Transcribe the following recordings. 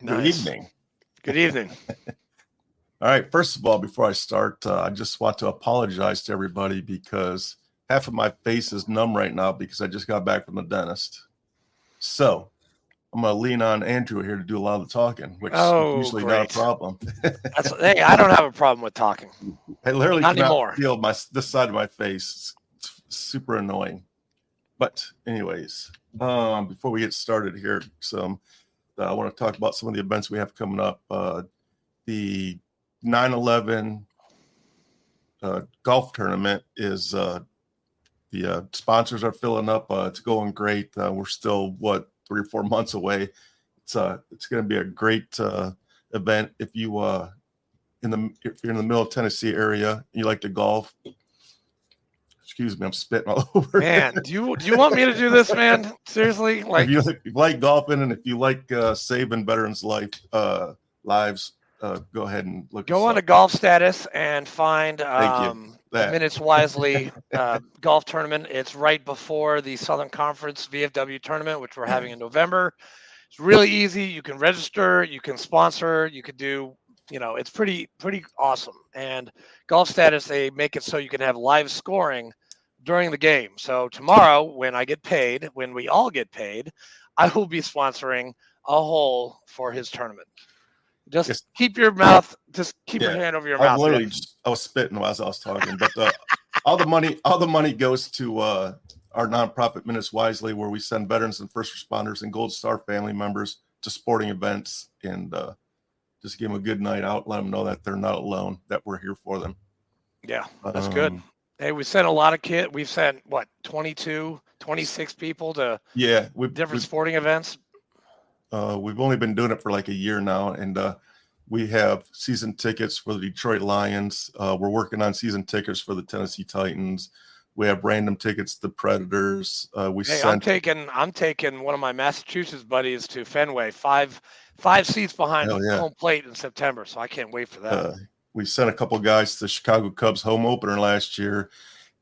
Good evening. Good evening. All right. First of all, before I start, I just want to apologize to everybody because half of my face is numb right now because I just got back from the dentist. So I'm going to lean on Andrew here to do a lot of the talking, which is usually not a problem. Hey, I don't have a problem with talking. I literally not cannot anymore. feel this side of my face. It's super annoying. But anyways, before we get started here, I want to talk about some of the events we have coming up. The 9/11 golf tournament is the sponsors are filling up. It's going great. We're still 3 or 4 months away. It's going to be a great event if you're in the middle of Tennessee area and you like to golf. Excuse me, I'm spitting all over. Man, do you want me to do this, man? Seriously, if you like golfing and if you like saving veterans' lives, go ahead and go on to Golf Status and find the Minutes Wisely golf tournament. It's right before the Southern Conference VFW tournament, which we're having in November. It's really easy. You can register, you can sponsor, you could do. It's pretty awesome. And Golf Status, they make it so you can have live scoring during the game. So tomorrow, when we all get paid, I will be sponsoring a hole for his tournament. Just keep your mouth. Just keep your hand over your mouth. I was spitting as I was talking, but all the money goes to our nonprofit Minutes Wisely, where we send veterans and first responders and Gold Star family members to sporting events and just give them a good night out. Let them know that they're not alone. That we're here for them. Yeah, that's good. Hey, we sent a lot of kids. We've sent 22, 26 people to different sporting events. We've only been doing it for like a year now, and we have season tickets for the Detroit Lions. We're working on season tickets for the Tennessee Titans. We have random tickets to Predators. I'm taking one of my Massachusetts buddies to Fenway, five seats behind home plate in September, so I can't wait for that. We sent a couple guys to the Chicago Cubs home opener last year,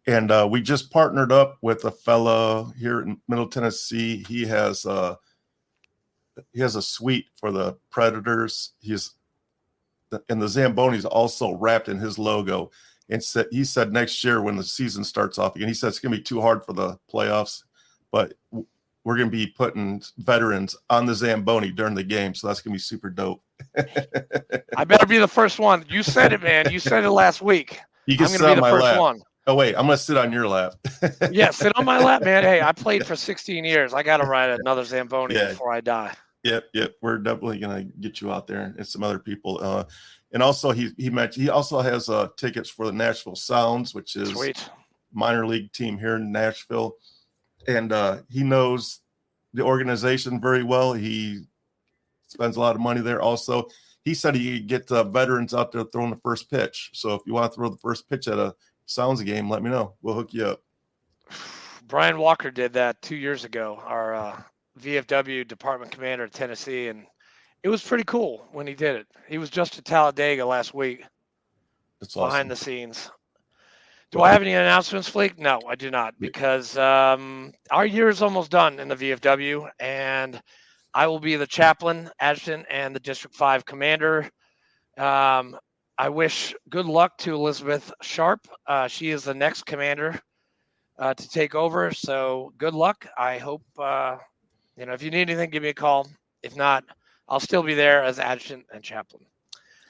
and we just partnered up with a fellow here in Middle Tennessee. He has a suite for the Predators. And the Zamboni is also wrapped in his logo. And he said next year when the season starts off again, he said it's going to be too hard for the playoffs, but we're going to be putting veterans on the Zamboni during the game. So that's going to be super dope. I better be the first one. You said it, man. You said it last week. You can I'm going to be the first one. Oh, wait, I'm going to sit on your lap. Yeah, sit on my lap, man. Hey, I played for 16 years. I got to ride another Zamboni before I die. Yep. We're definitely going to get you out there and some other people. And also he mentioned he also has tickets for the Nashville Sounds, which is minor league team here in Nashville. And he knows the organization very well. He spends a lot of money there. Also, he said he could get veterans out there throwing the first pitch. So if you want to throw the first pitch at a Sounds game, let me know. We'll hook you up. Brian Walker did that 2 years ago, our VFW department commander of Tennessee, and it was pretty cool when he did it. He was just at Talladega last week. That's behind awesome. The scenes. Do I have any announcements, Fleek? No, I do not, because our year is almost done in the VFW, and I will be the chaplain, adjutant, and the District 5 commander. I wish good luck to Elizabeth Sharp. She is the next commander to take over, so good luck. I hope, if you need anything, give me a call. If not, I'll still be there as adjutant and chaplain.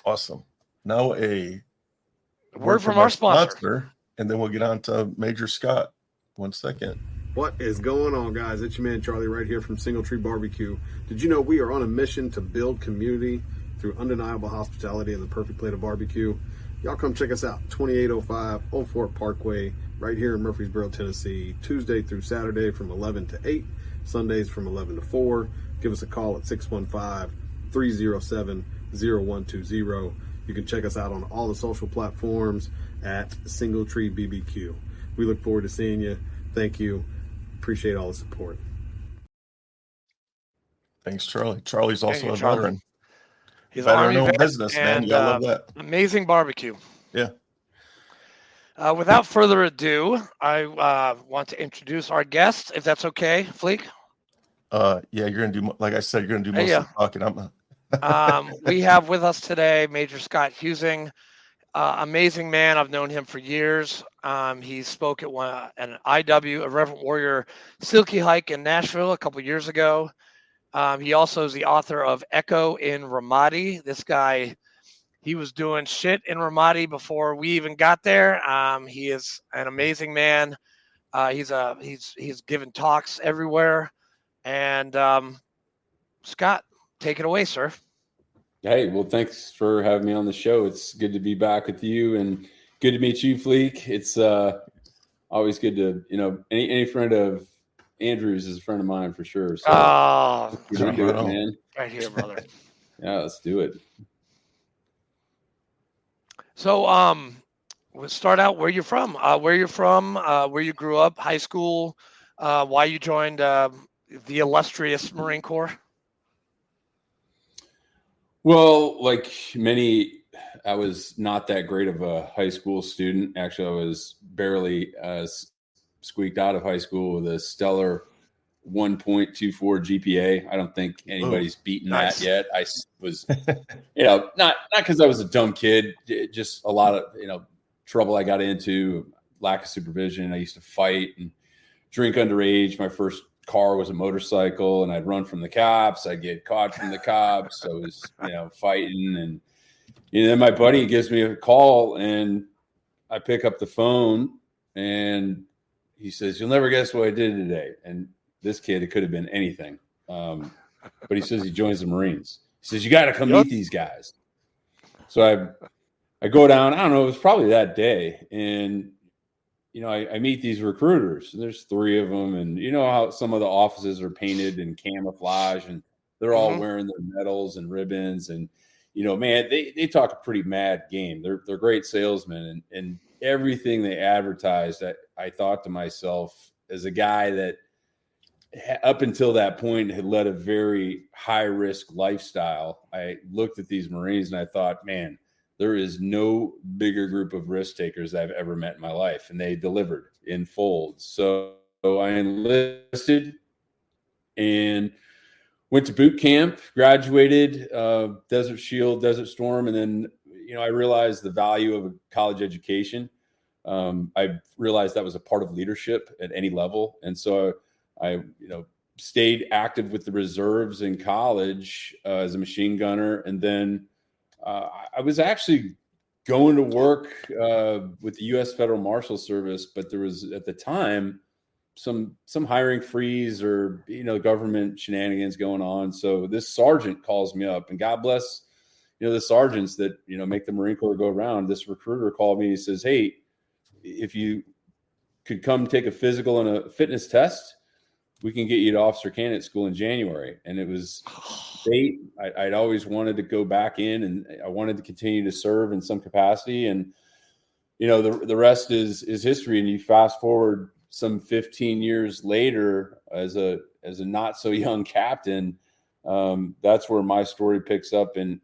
Awesome. Now a word from our sponsor. And then we'll get on to Major Scott. 1 second. What is going on, guys? It's your man Charlie right here from Single Tree Barbecue. Did you know we are on a mission to build community through undeniable hospitality and the perfect plate of barbecue? Y'all come check us out, 2805 Old Fort Parkway, right here in Murfreesboro, Tennessee, Tuesday through Saturday from 11 to 8, Sundays from 11 to 4. Give us a call at 615-307-0120. You can check us out on all the social platforms at Single Tree BBQ. We look forward to seeing you. Thank you. Appreciate all the support. Thanks, Charlie. Charlie's also a veteran. He's veteran-owned business, man. You gotta love that. Amazing barbecue. Yeah. Without further ado, I want to introduce our guest, if that's okay, Fleek. Yeah, you're gonna do, like I said, you're gonna do most of the talking. We have with us today Major Scott Heusing. Amazing man. I've known him for years. He spoke at an IW, a Reverend Warrior Silky Hike in Nashville a couple years ago. He also is the author of Echo in Ramadi. This guy, he was doing shit in Ramadi before we even got there. He is an amazing man. He's given talks everywhere. And Scott, take it away, sir. Hey, well, thanks for having me on the show. It's good to be back with you, and good to meet you, Fleek. It's always good to, any friend of Andrew's is a friend of mine for sure. So do it, man. Right here, brother. Yeah, let's do it. So, we'll start out where you're from. Where you grew up, high school, why you joined the illustrious Marine Corps. Well, like many, I was not that great of a high school student. Actually, I was barely squeaked out of high school with a stellar 1.24 GPA. I don't think anybody's beaten that yet. I was, not because I was a dumb kid, just a lot of, trouble I got into, lack of supervision. I used to fight and drink underage. My first car was a motorcycle, and I'd run from the cops. I'd get caught from the cops. I was, fighting. And then my buddy gives me a call, and I pick up the phone, and he says, "You'll never guess what I did today." And this kid, it could have been anything. But he says he joins the Marines. He says, "You got to come meet these guys." So I go down, I don't know, it was probably that day. And I meet these recruiters, and there's 3 of them. And you know how some of the offices are painted in camouflage, and they're all wearing their medals and ribbons. And, man, they talk a pretty mad game. They're great salesmen, and everything they advertised, I thought to myself, as a guy that up until that point had led a very high risk lifestyle, I looked at these Marines and I thought, man, there is no bigger group of risk takers I've ever met in my life. And they delivered in folds. So I enlisted and went to boot camp, graduated, Desert Shield, Desert Storm. And then, I realized the value of a college education. I realized that was a part of leadership at any level. And so I stayed active with the reserves in college as a machine gunner. And then I was actually going to work with the U.S. Federal Marshal Service, but there was at the time some hiring freeze or government shenanigans going on. So this sergeant calls me up, and God bless the sergeants that make the Marine Corps go around. This recruiter called me and he says, "Hey, if you could come take a physical and a fitness test, we can get you to officer candidate school in January." And it was fate. I'd always wanted to go back in, and I wanted to continue to serve in some capacity. And, the rest is history. And you fast forward some 15 years later as a not so young captain. That's where my story picks up. And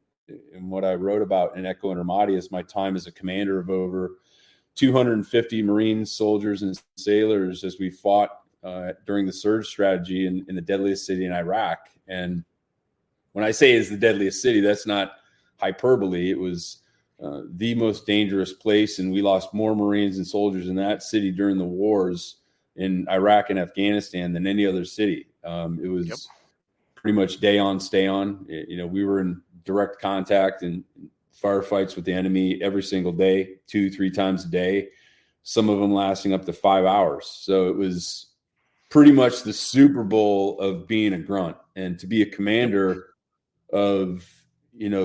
what I wrote about in Echo and Ramadi is my time as a commander of over 250 Marines, soldiers, and sailors as we fought during the surge strategy in the deadliest city in Iraq. And when I say it's the deadliest city, that's not hyperbole. It was the most dangerous place, and we lost more Marines and soldiers in that city during the wars in Iraq and Afghanistan than any other city. It was pretty much day on, stay on. We were in direct contact and firefights with the enemy every single day, 2-3 times a day, some of them lasting up to 5 hours. So it was pretty much the Super Bowl of being a grunt, and to be a commander of,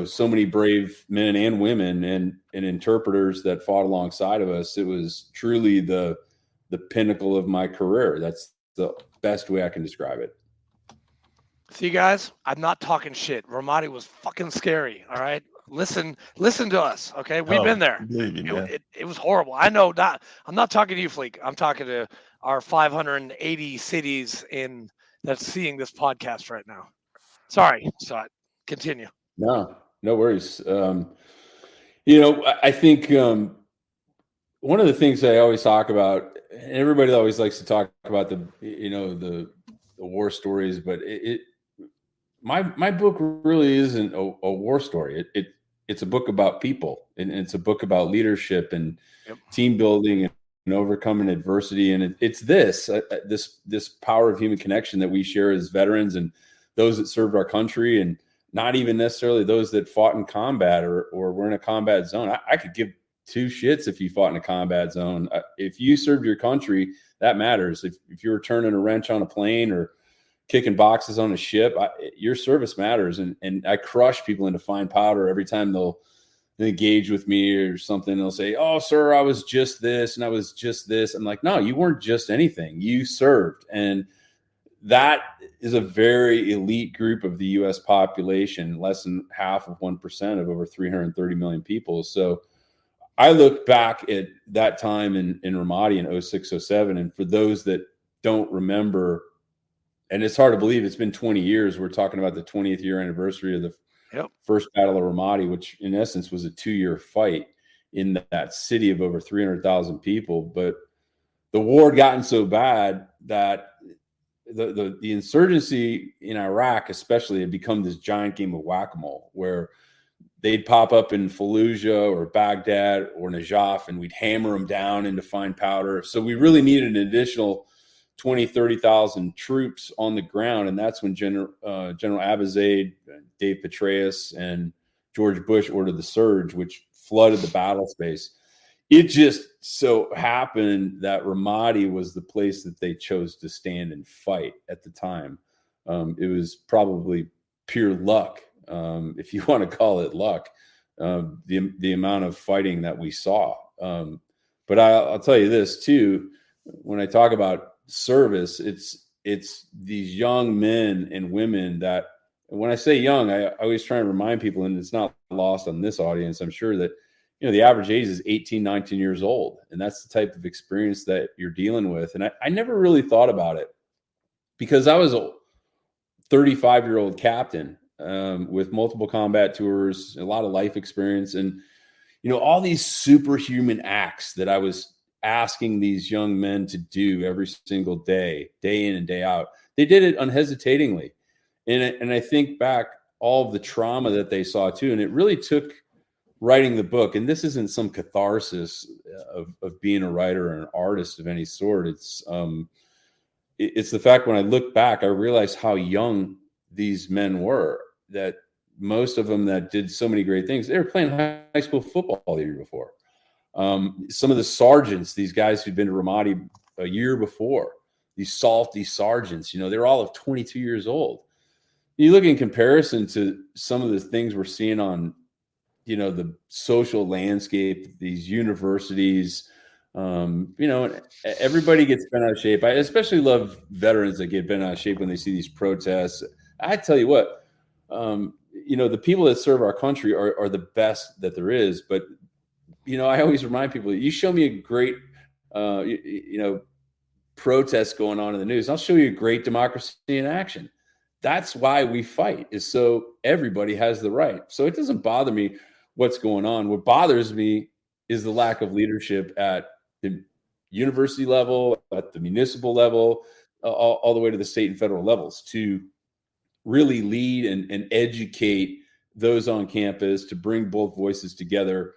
so many brave men and women and interpreters that fought alongside of us. It was truly the pinnacle of my career. That's the best way I can describe it. See, guys, I'm not talking shit. Ramadi was fucking scary. All right. Listen to us. Okay. We've been there. It was horrible. I know not, I'm not talking to you, Fleek. I'm talking to our 580 cities that's seeing this podcast right now. Sorry. So continue. No worries. I think one of the things I always talk about, and everybody always likes to talk about the war stories, but my book really isn't a war story. It's a book about people, and it's a book about leadership and team building and overcoming adversity. And it's this power of human connection that we share as veterans and those that served our country, and not even necessarily those that fought in combat or were in a combat zone. I could give two shits if you fought in a combat zone. If you served your country, that matters. If you were turning a wrench on a plane or kicking boxes on a ship, your service matters. And I crush people into fine powder every time they'll engage with me or something. They'll say, "Oh, sir, I was just this and I was just this." I'm like, no, you weren't just anything. You served. And that is a very elite group of the U.S. population, less than half of 1% of over 330 million people. So I look back at that time in Ramadi in 06, 07. And for those that don't remember, and it's hard to believe it's been 20 years. We're talking about the 20th year anniversary of the first Battle of Ramadi, which in essence was a 2-year fight in that city of over 300,000 people. But the war had gotten so bad that the insurgency in Iraq especially had become this giant game of whack-a-mole, where they'd pop up in Fallujah or Baghdad or Najaf, and we'd hammer them down into fine powder. So we really needed an additional 20, 30,000 troops on the ground. And that's when General Abizaid, Dave Petraeus, and George Bush ordered the surge, which flooded the battle space. It just so happened that Ramadi was the place that they chose to stand and fight at the time. It was probably pure luck, if you want to call it luck, the amount of fighting that we saw. But I'll tell you this too, when I talk about service, it's these young men and women that, when I say young, I always try and remind people, and it's not lost on this audience, I'm sure, that the average age is 18, 19 years old. And that's the type of experience that you're dealing with. And I never really thought about it, because I was a 35-year-old captain with multiple combat tours, a lot of life experience, and all these superhuman acts that I was asking these young men to do every single day in and day out. They did it unhesitatingly. And I think back all of the trauma that they saw too. And it really took writing the book. And this isn't some catharsis of being a writer or an artist of any sort. It's the fact when I look back, I realized how young these men were, that most of them that did so many great things, they were playing high school football the year before. Some of the sergeants, these guys who'd been to Ramadi a year before, these salty sergeants, they're all of 22 years old. You look in comparison to some of the things we're seeing on, the social landscape, these universities, everybody gets bent out of shape. I especially love veterans that get bent out of shape when they see these protests. I tell you what, the people that serve our country are the best that there is. But I always remind people, you show me a great, protest going on in the news, I'll show you a great democracy in action. That's why we fight, is so everybody has the right. So it doesn't bother me what's going on. What bothers me is the lack of leadership at the university level, at the municipal level, all the way to the state and federal levels, to really lead and educate those on campus, to bring both voices together.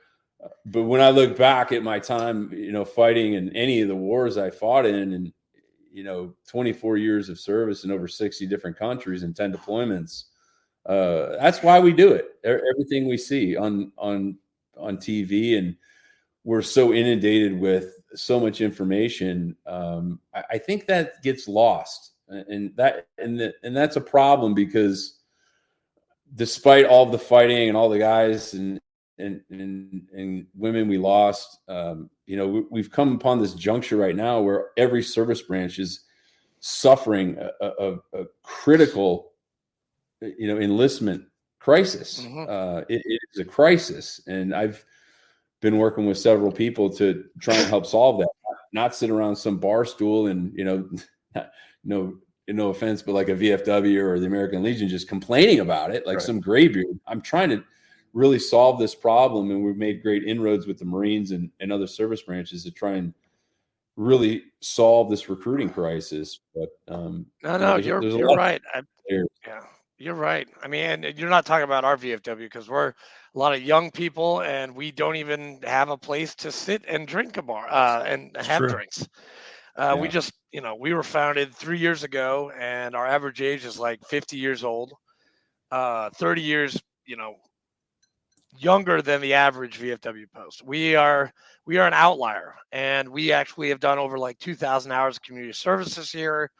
But when I look back at my time, fighting in any of the wars I fought in, and 24 years of service in over 60 different countries and 10 deployments, that's why we do it. Everything we see on TV, and we're so inundated with so much information. I think that gets lost, and that's a problem, because despite all the fighting and all the guys and women we lost, we've come upon this juncture right now where every service branch is suffering a critical, enlistment crisis. Mm-hmm. It is a crisis, and I've been working with several people to try and help solve that. Not sit around some bar stool and no offense, but like a VFW or the American Legion just complaining about it like right. Some graybeard. I'm trying to really solve this problem, and we've made great inroads with the Marines and other service branches to try and really solve this recruiting crisis. But you're right. You're right. I mean, and you're not talking about our VFW because we're a lot of young people and we don't even have a place to sit and drink and have drinks. We just, we were founded 3 years ago and our average age is like 50 years old, 30 years, younger than the average VFW post. We are an outlier, and we actually have done over like 2,000 hours of community service this year.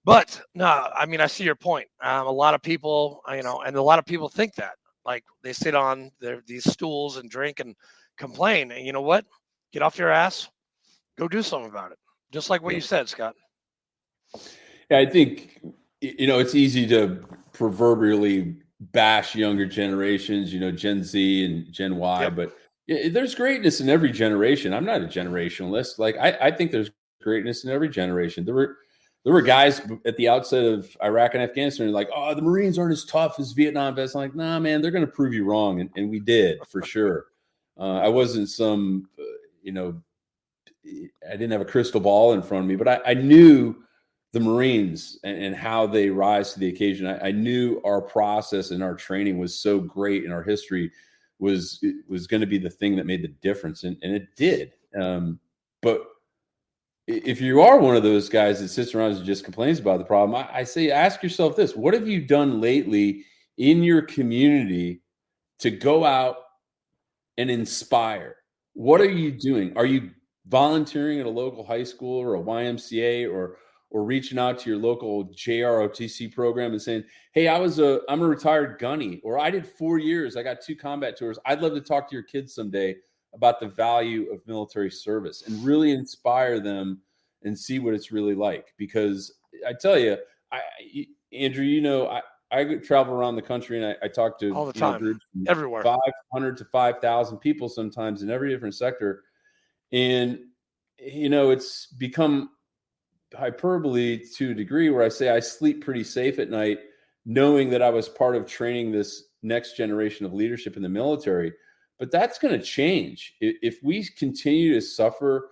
But no, I mean, I see your point. A lot of people, and a lot of people think that, like, they sit on these stools and drink and complain. And you know what? Get off your ass, go do something about it. Just like what you said, Scott. Yeah, I think, it's easy to proverbially bash younger generations, Gen Z and Gen Y, but there's greatness in every generation. I'm not a generationalist. Like, I think there's greatness in every generation. There were guys at the outset of Iraq and Afghanistan who were like, oh, the Marines aren't as tough as Vietnam vets. I'm like, nah, man, they're going to prove you wrong. And we did, for sure. I wasn't some, I didn't have a crystal ball in front of me, but I knew the Marines and how they rise to the occasion. I knew our process and our training was so great, and our history was going to be the thing that made the difference. And it did. But if you are one of those guys that sits around and just complains about the problem, I say, ask yourself this: what have you done lately in your community to go out and inspire? What are you doing? Are you volunteering at a local high school or a YMCA or reaching out to your local JROTC program and saying, hey, I'm a retired gunny, or I did 4 years, I got 2 combat tours. I'd love to talk to your kids someday about the value of military service and really inspire them and see what it's really like. Because I tell you, Andrew, I travel around the country and I talk to all the time, groups everywhere, 500 to 5,000 people sometimes in every different sector. And, it's become hyperbole to a degree where I say I sleep pretty safe at night, knowing that I was part of training this next generation of leadership in the military. But that's going to change if we continue to suffer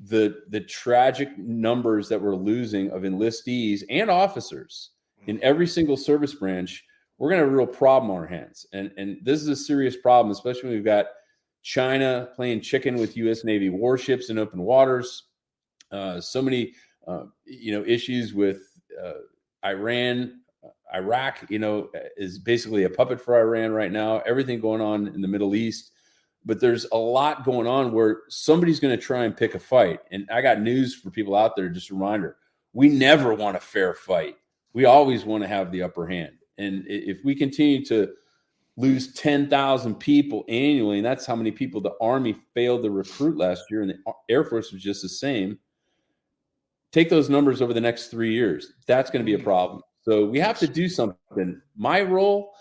the tragic numbers that we're losing of enlistees and officers in every single service branch. We're going to have a real problem on our hands. And this is a serious problem, especially when we've got China playing chicken with U.S. Navy warships in open waters. So many, issues with Iran. Iraq, is basically a puppet for Iran right now. Everything going on in the Middle East. But there's a lot going on where somebody's going to try and pick a fight. And I got news for people out there, just a reminder. We never want a fair fight. We always want to have the upper hand. And if we continue to lose 10,000 people annually, and that's how many people the Army failed to recruit last year, and the Air Force was just the same, take those numbers over the next 3 years. That's going to be a problem. So we have to do something. My role,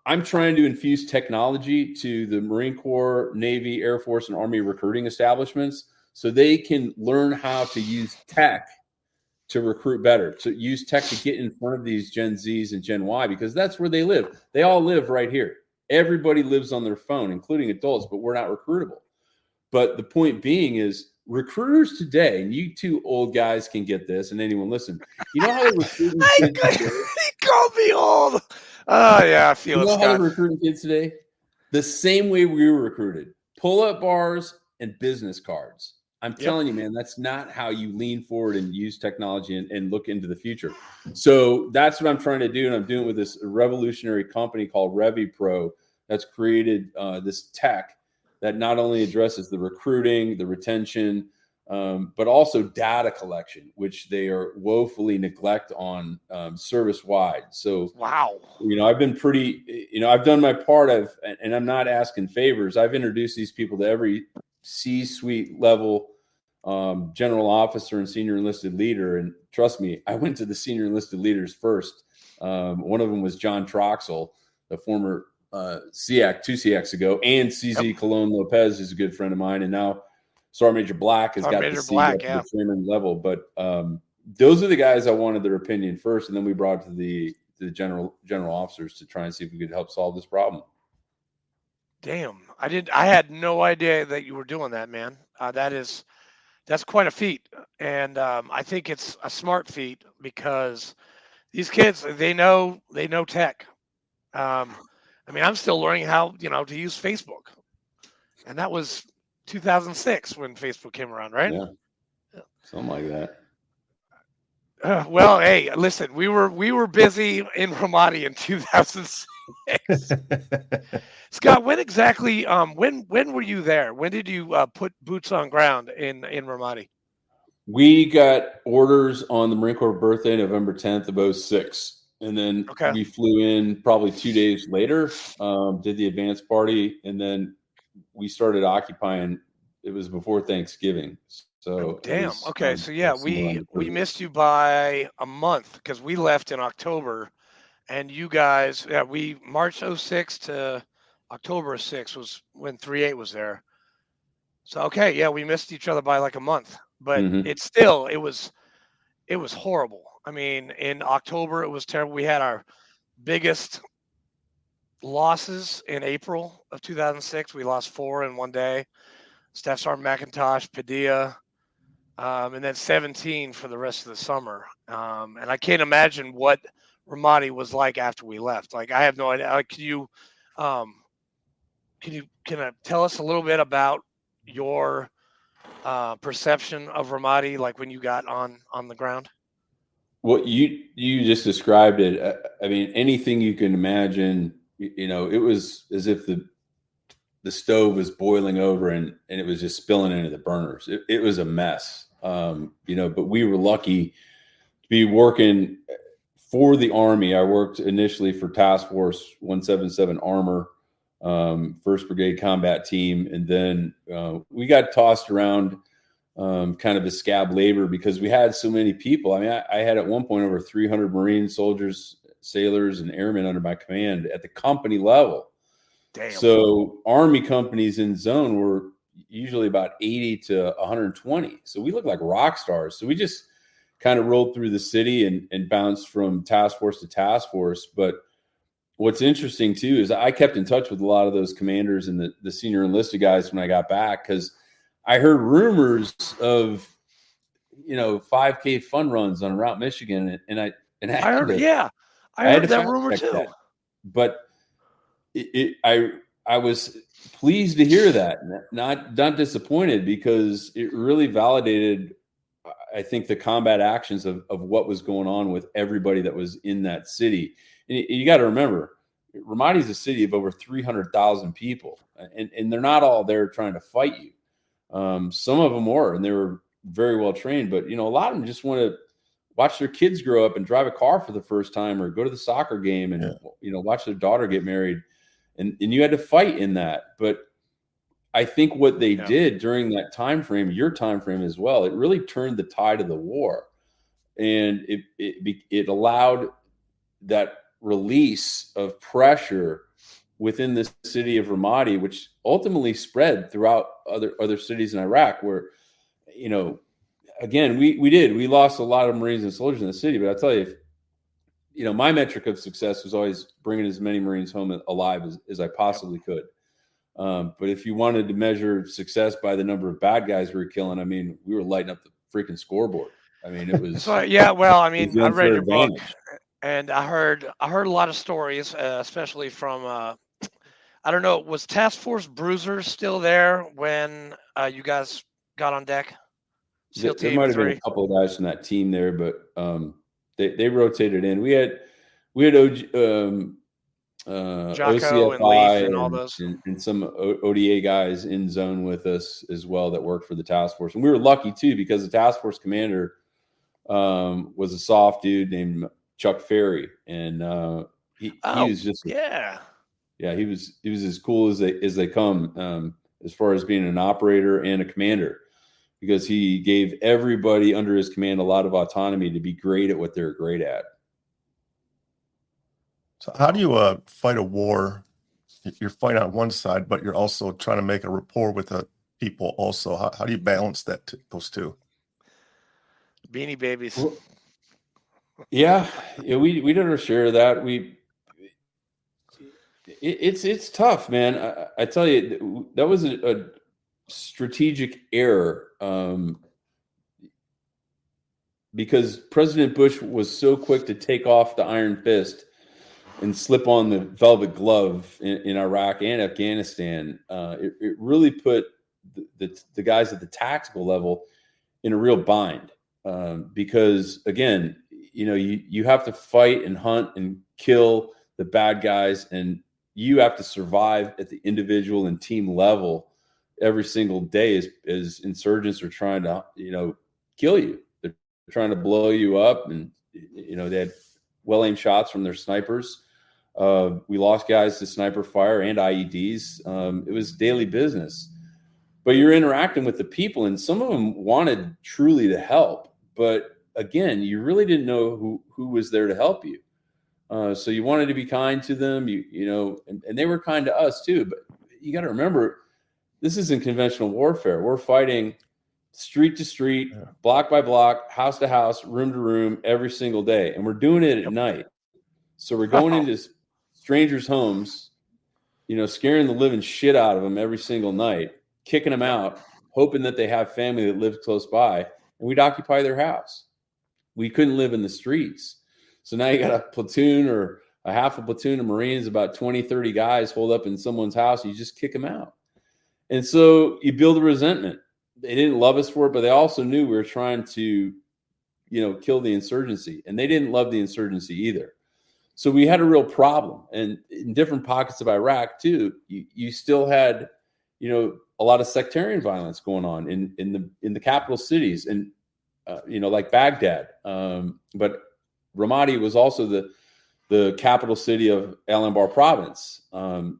I'm trying to infuse technology to the Marine Corps, Navy, Air Force, and Army recruiting establishments so they can learn how to use tech to recruit better, to use tech to get in front of these Gen Zs and Gen Y, because that's where they live. They all live right here. Everybody lives on their phone, including adults, but we're not recruitable. But the point being is, recruiters today, and you two old guys can get this, and anyone listen, you know how they're recruiting kids today? He called me old. Oh, yeah, I feel it, Scott. How they're recruiting kids today? The same way we were recruited. Pull-up bars and business cards. I'm telling you, man, that's not how you lean forward and use technology and look into the future. So that's what I'm trying to do, and I'm doing it with this revolutionary company called ReviPro that's created this tech that not only addresses the recruiting, the retention, but also data collection, which they are woefully neglect on service-wide. So, wow, I've been pretty, I've done my part of, and I'm not asking favors. I've introduced these people to every C-suite level general officer and senior enlisted leader. And trust me, I went to the senior enlisted leaders first. One of them was John Troxel, the former SEAC, 2 SEACs ago, and CZ Colon Lopez is a good friend of mine. And now Sergeant Major Black has got the chairman level. But those are the guys I wanted their opinion first. And then we brought it to the general officers to try and see if we could help solve this problem. Damn. I had no idea that you were doing that, man. That's quite a feat. And I think it's a smart feat because These kids, they know tech. I mean, I'm still learning how, to use Facebook. And that was 2006 when Facebook came around, right? Yeah. Something like that. Well, hey, listen, we were busy in Ramadi in 2006. Scott, when exactly? When were you there? When did you put boots on ground in Ramadi? We got orders on the Marine Corps birthday, November 10th of 2006. And then we flew in probably 2 days later, did the advance party, and then we started occupying. It was before Thanksgiving. So damn. Okay. So yeah, we missed you by a month because we left in October, and you guys, we March 06 to October 6 was when 3.8 was there. So okay, yeah, we missed each other by like a month, but it was horrible. I mean, in October it was terrible. We had our biggest losses in April of 2006. We lost 4 in one day. Staff Sergeant McIntosh, Padilla, and then 17 for the rest of the summer. And I can't imagine what Ramadi was like after we left. Like, I have no idea. Can you tell us a little bit about your perception of Ramadi, like when you got on the ground? Well, you just described it. I mean, anything you can imagine. It was as if the stove was boiling over and it was just spilling into the burners. It was a mess. But we were lucky to be working for the Army. I worked initially for Task Force 177 Armor, 1st Brigade Combat Team. And then we got tossed around kind of as scab labor because we had so many people. I mean, I had at one point over 300 Marine soldiers, sailors, and airmen under my command at the company level. Damn. So Army companies in zone were usually about 80 to 120. So we looked like rock stars. So we just kind of rolled through the city and bounced from task force to task force. But what's interesting too is I kept in touch with a lot of those commanders and the senior enlisted guys when I got back, because I heard rumors of 5K fun runs on Route Michigan, and I heard that rumor too. But I was pleased to hear that, not disappointed, because it really validated, I think, the combat actions of what was going on with everybody that was in that city. And you got to remember, Ramadi is a city of over 300,000 people, and they're not all there trying to fight you. Some of them were, and they were very well trained, but a lot of them just want to watch their kids grow up and drive a car for the first time, or go to the soccer game and watch their daughter get married. And you had to fight in that. But I think what they did during that time frame, your time frame as well, it really turned the tide of the war, and it allowed that release of pressure within the city of Ramadi, which ultimately spread throughout other cities in Iraq, where again we lost a lot of Marines and soldiers in the city. But I'll tell you, my metric of success was always bringing as many Marines home alive as I possibly could. But if you wanted to measure success by the number of bad guys we were killing, I mean, we were lighting up the freaking scoreboard. I mean, it was. I read your book, and I heard a lot of stories, especially from, I don't know, was Task Force Bruiser still there when you guys got on deck? There might have been a couple of guys from that team there, but they rotated in. We had Jocko and Leaf and all those, and some ODA guys in zone with us as well that worked for the task force. And we were lucky too, because the task force commander was a soft dude named Chuck Ferry, and he was just he was as cool as they come, as far as being an operator and a commander, because he gave everybody under his command a lot of autonomy to be great at what they're great at. So how do you fight a war? You're fighting on one side, but you're also trying to make a rapport with the people also. How do you balance those two? Beanie Babies. Well, yeah, we did our share of that. It's tough, man. I tell you, that was a strategic error. because President Bush was so quick to take off the iron fist and slip on the velvet glove in Iraq and Afghanistan. It really put the guys at the tactical level in a real bind, because again, you have to fight and hunt and kill the bad guys, and you have to survive at the individual and team level every single day as insurgents are trying to, kill you. They're trying to blow you up, and, they had well-aimed shots from their snipers. We lost guys to sniper fire and IEDs. It was daily business. But you're interacting with the people, and some of them wanted truly to help. But again, you really didn't know who was there to help you. So you wanted to be kind to them, and they were kind to us too. But you got to remember, this isn't conventional warfare. We're fighting street to street, block by block, house to house, room to room, every single day. And we're doing it at night. So we're going into strangers' homes, scaring the living shit out of them every single night, kicking them out, hoping that they have family that lives close by, and we'd occupy their house. We couldn't live in the streets. So now you got a platoon or a half a platoon of Marines, about 20, 30 guys hold up in someone's house. You just kick them out. And so you build a resentment. They didn't love us for it, but they also knew we were trying to, kill the insurgency. And they didn't love the insurgency either. So we had a real problem. And in different pockets of Iraq too, you still had, a lot of sectarian violence going on in the capital cities, and like Baghdad. But Ramadi was also the capital city of Al-Anbar province.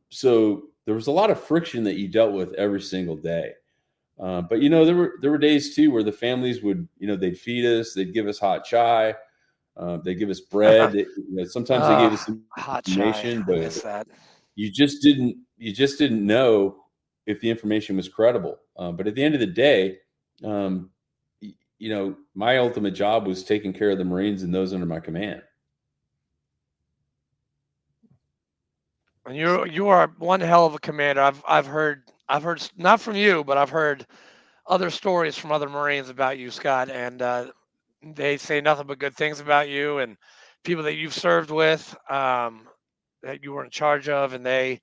So there was a lot of friction that you dealt with every single day. But there were days too where the families would, they'd feed us, they'd give us hot chai, they'd give us bread. Sometimes they gave us information, but you just didn't know if the information was credible. But at the end of the day, my ultimate job was taking care of the Marines and those under my command. And you are one hell of a commander. I've heard not from you, but I've heard other stories from other Marines about you, Scott, and they say nothing but good things about you and people that you've served with, that you were in charge of, and they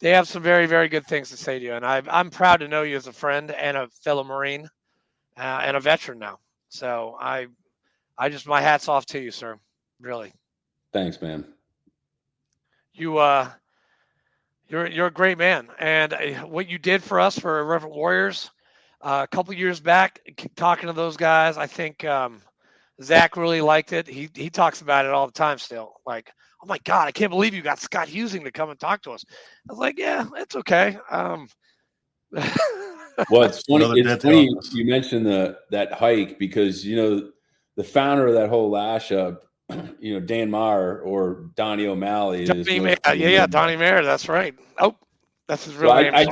have some very, very good things to say to you. And I'm proud to know you as a friend and a fellow Marine and a veteran now. So I just, my hat's off to you, sir. Really. Thanks, man. You're a great man, and what you did for us for Reverend Warriors a couple years back, talking to those guys, I think Zach really liked it. He talks about it all the time still. Like, oh my God, I can't believe you got Scott Heusing to come and talk to us. I was like, yeah, it's okay. Well, it's funny you mentioned that hike, because the founder of that whole lash up, Dan Meyer or Donnie O'Malley. Donnie Meyer. That's right. Oh, that's his real name. I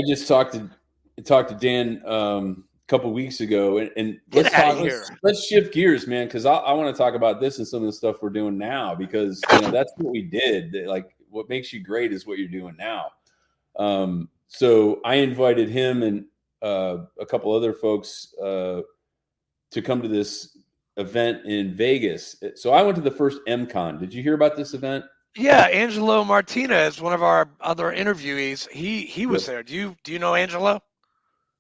just talked to Dan a couple of weeks ago, and let's shift gears, man, because I want to talk about this and some of the stuff we're doing now, because that's what we did. Like, what makes you great is what you're doing now. So I invited him and a couple other folks to come to this event in Vegas. So I went to the first MCon. Did you hear about this event? Yeah, Angelo Martinez, one of our other interviewees, he was there. Do you know Angelo?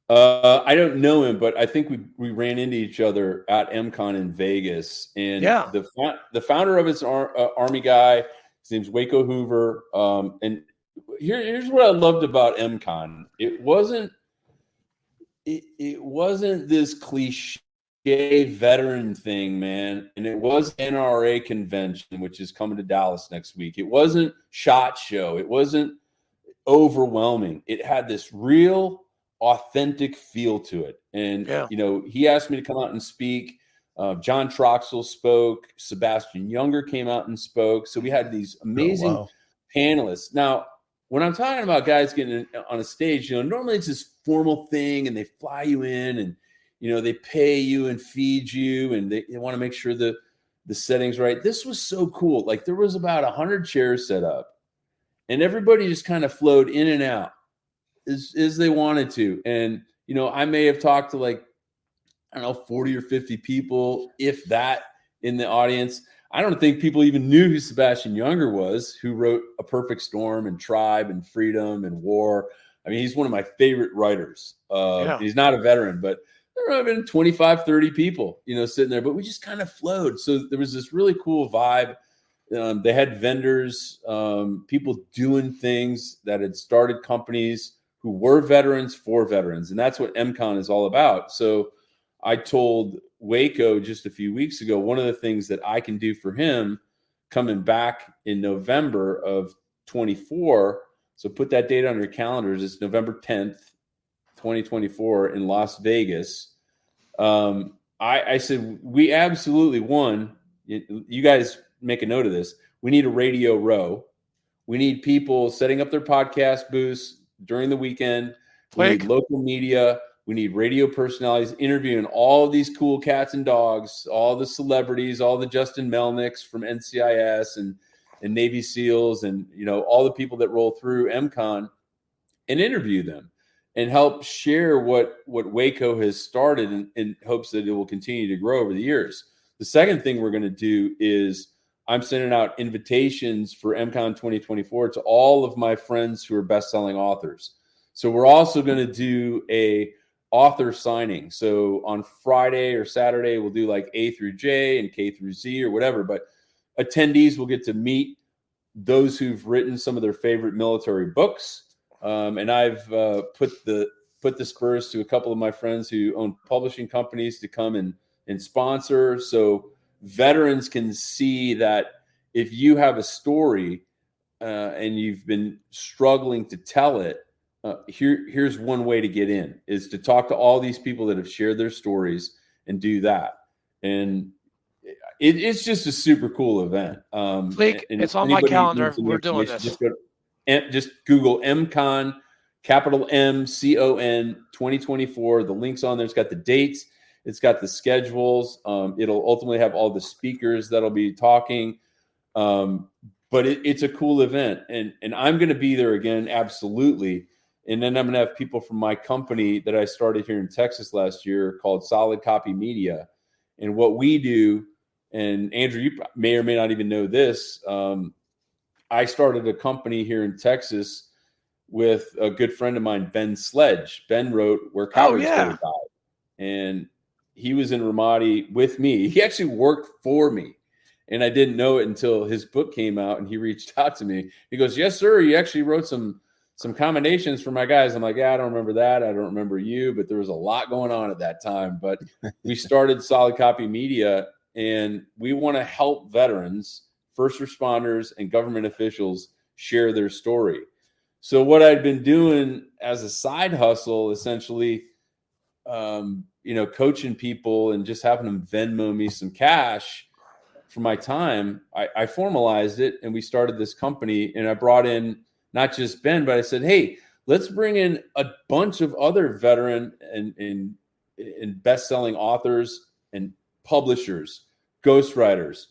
I don't know him, but I think we ran into each other at MCon in Vegas. And the founder of it's Army guy. His name's Waco Hoover. And here's what I loved about MCon. It wasn't this cliche veteran thing, man. And it was NRA convention, which is coming to Dallas next week. It wasn't SHOT Show. It wasn't overwhelming. It had this real authentic feel to it. And, he asked me to come out and speak. John Troxel spoke. Sebastian Younger came out and spoke. So we had these amazing panelists. Now, when I'm talking about guys getting on a stage, normally it's this formal thing and they fly you in and, they pay you and feed you and they want to make sure the setting's right. This was so cool. Like, there was about 100 chairs set up and everybody just kind of flowed in and out as they wanted to. And, I may have talked to I don't know, 40 or 50 people, if that, in the audience. I don't think people even knew who Sebastian Junger was, who wrote A Perfect Storm and Tribe and Freedom and War. I mean, he's one of my favorite writers. He's not a veteran, but there might have been 25, 30 people, sitting there. But we just kind of flowed. So there was this really cool vibe. They had vendors, people doing things that had started companies who were veterans for veterans. And that's what MCon is all about. So I told Waco just a few weeks ago, one of the things that I can do for him coming back in November of 24. So put that date on your calendars. It's November 10th, 2024 in Las Vegas. I said, we absolutely won. You guys make a note of this. We need a radio row. We need people setting up their podcast booths during the weekend. We need local media. We need radio personalities interviewing all of these cool cats and dogs, all the celebrities, all the Justin Melnicks from NCIS and Navy SEALs and, all the people that roll through MCon, and interview them and help share what Waco has started in hopes that it will continue to grow over the years. The second thing we're going to do is I'm sending out invitations for MCon 2024 to all of my friends who are best-selling authors. So we're also going to do a author signing. So on Friday or Saturday, we'll do like A through J and K through Z or whatever. But attendees will get to meet those who've written some of their favorite military books. And I've put the spurs to a couple of my friends who own publishing companies to come and sponsor. So veterans can see that if you have a story and you've been struggling to tell it, here's one way to get in, is to talk to all these people that have shared their stories and do that. And it's just a super cool event. It's on my calendar. We're doing this. Just Google MCon, capital MCON 2024. The link's on there. It's got the dates. It's got the schedules. It'll ultimately have all the speakers that'll be talking. But it's a cool event. And I'm going to be there again, absolutely. And then I'm going to have people from my company that I started here in Texas last year called Solid Copy Media. And what we do, and Andrew, you may or may not even know this, I started a company here in Texas with a good friend of mine, Ben Sledge. Ben wrote Where Cowards Go Die. And he was in Ramadi with me. He actually worked for me. And I didn't know it until his book came out and he reached out to me. He goes, yes, sir. You actually wrote some commendations for my guys. I'm like, yeah, I don't remember that. I don't remember you, but there was a lot going on at that time. But we started Solid Copy Media, and we want to help veterans, first responders, and government officials share their story. So what I'd been doing as a side hustle, essentially, coaching people and just having them Venmo me some cash for my time, I formalized it, and we started this company, and I brought in not just Ben, but I said, hey, let's bring in a bunch of other veteran and best-selling authors and publishers, ghostwriters,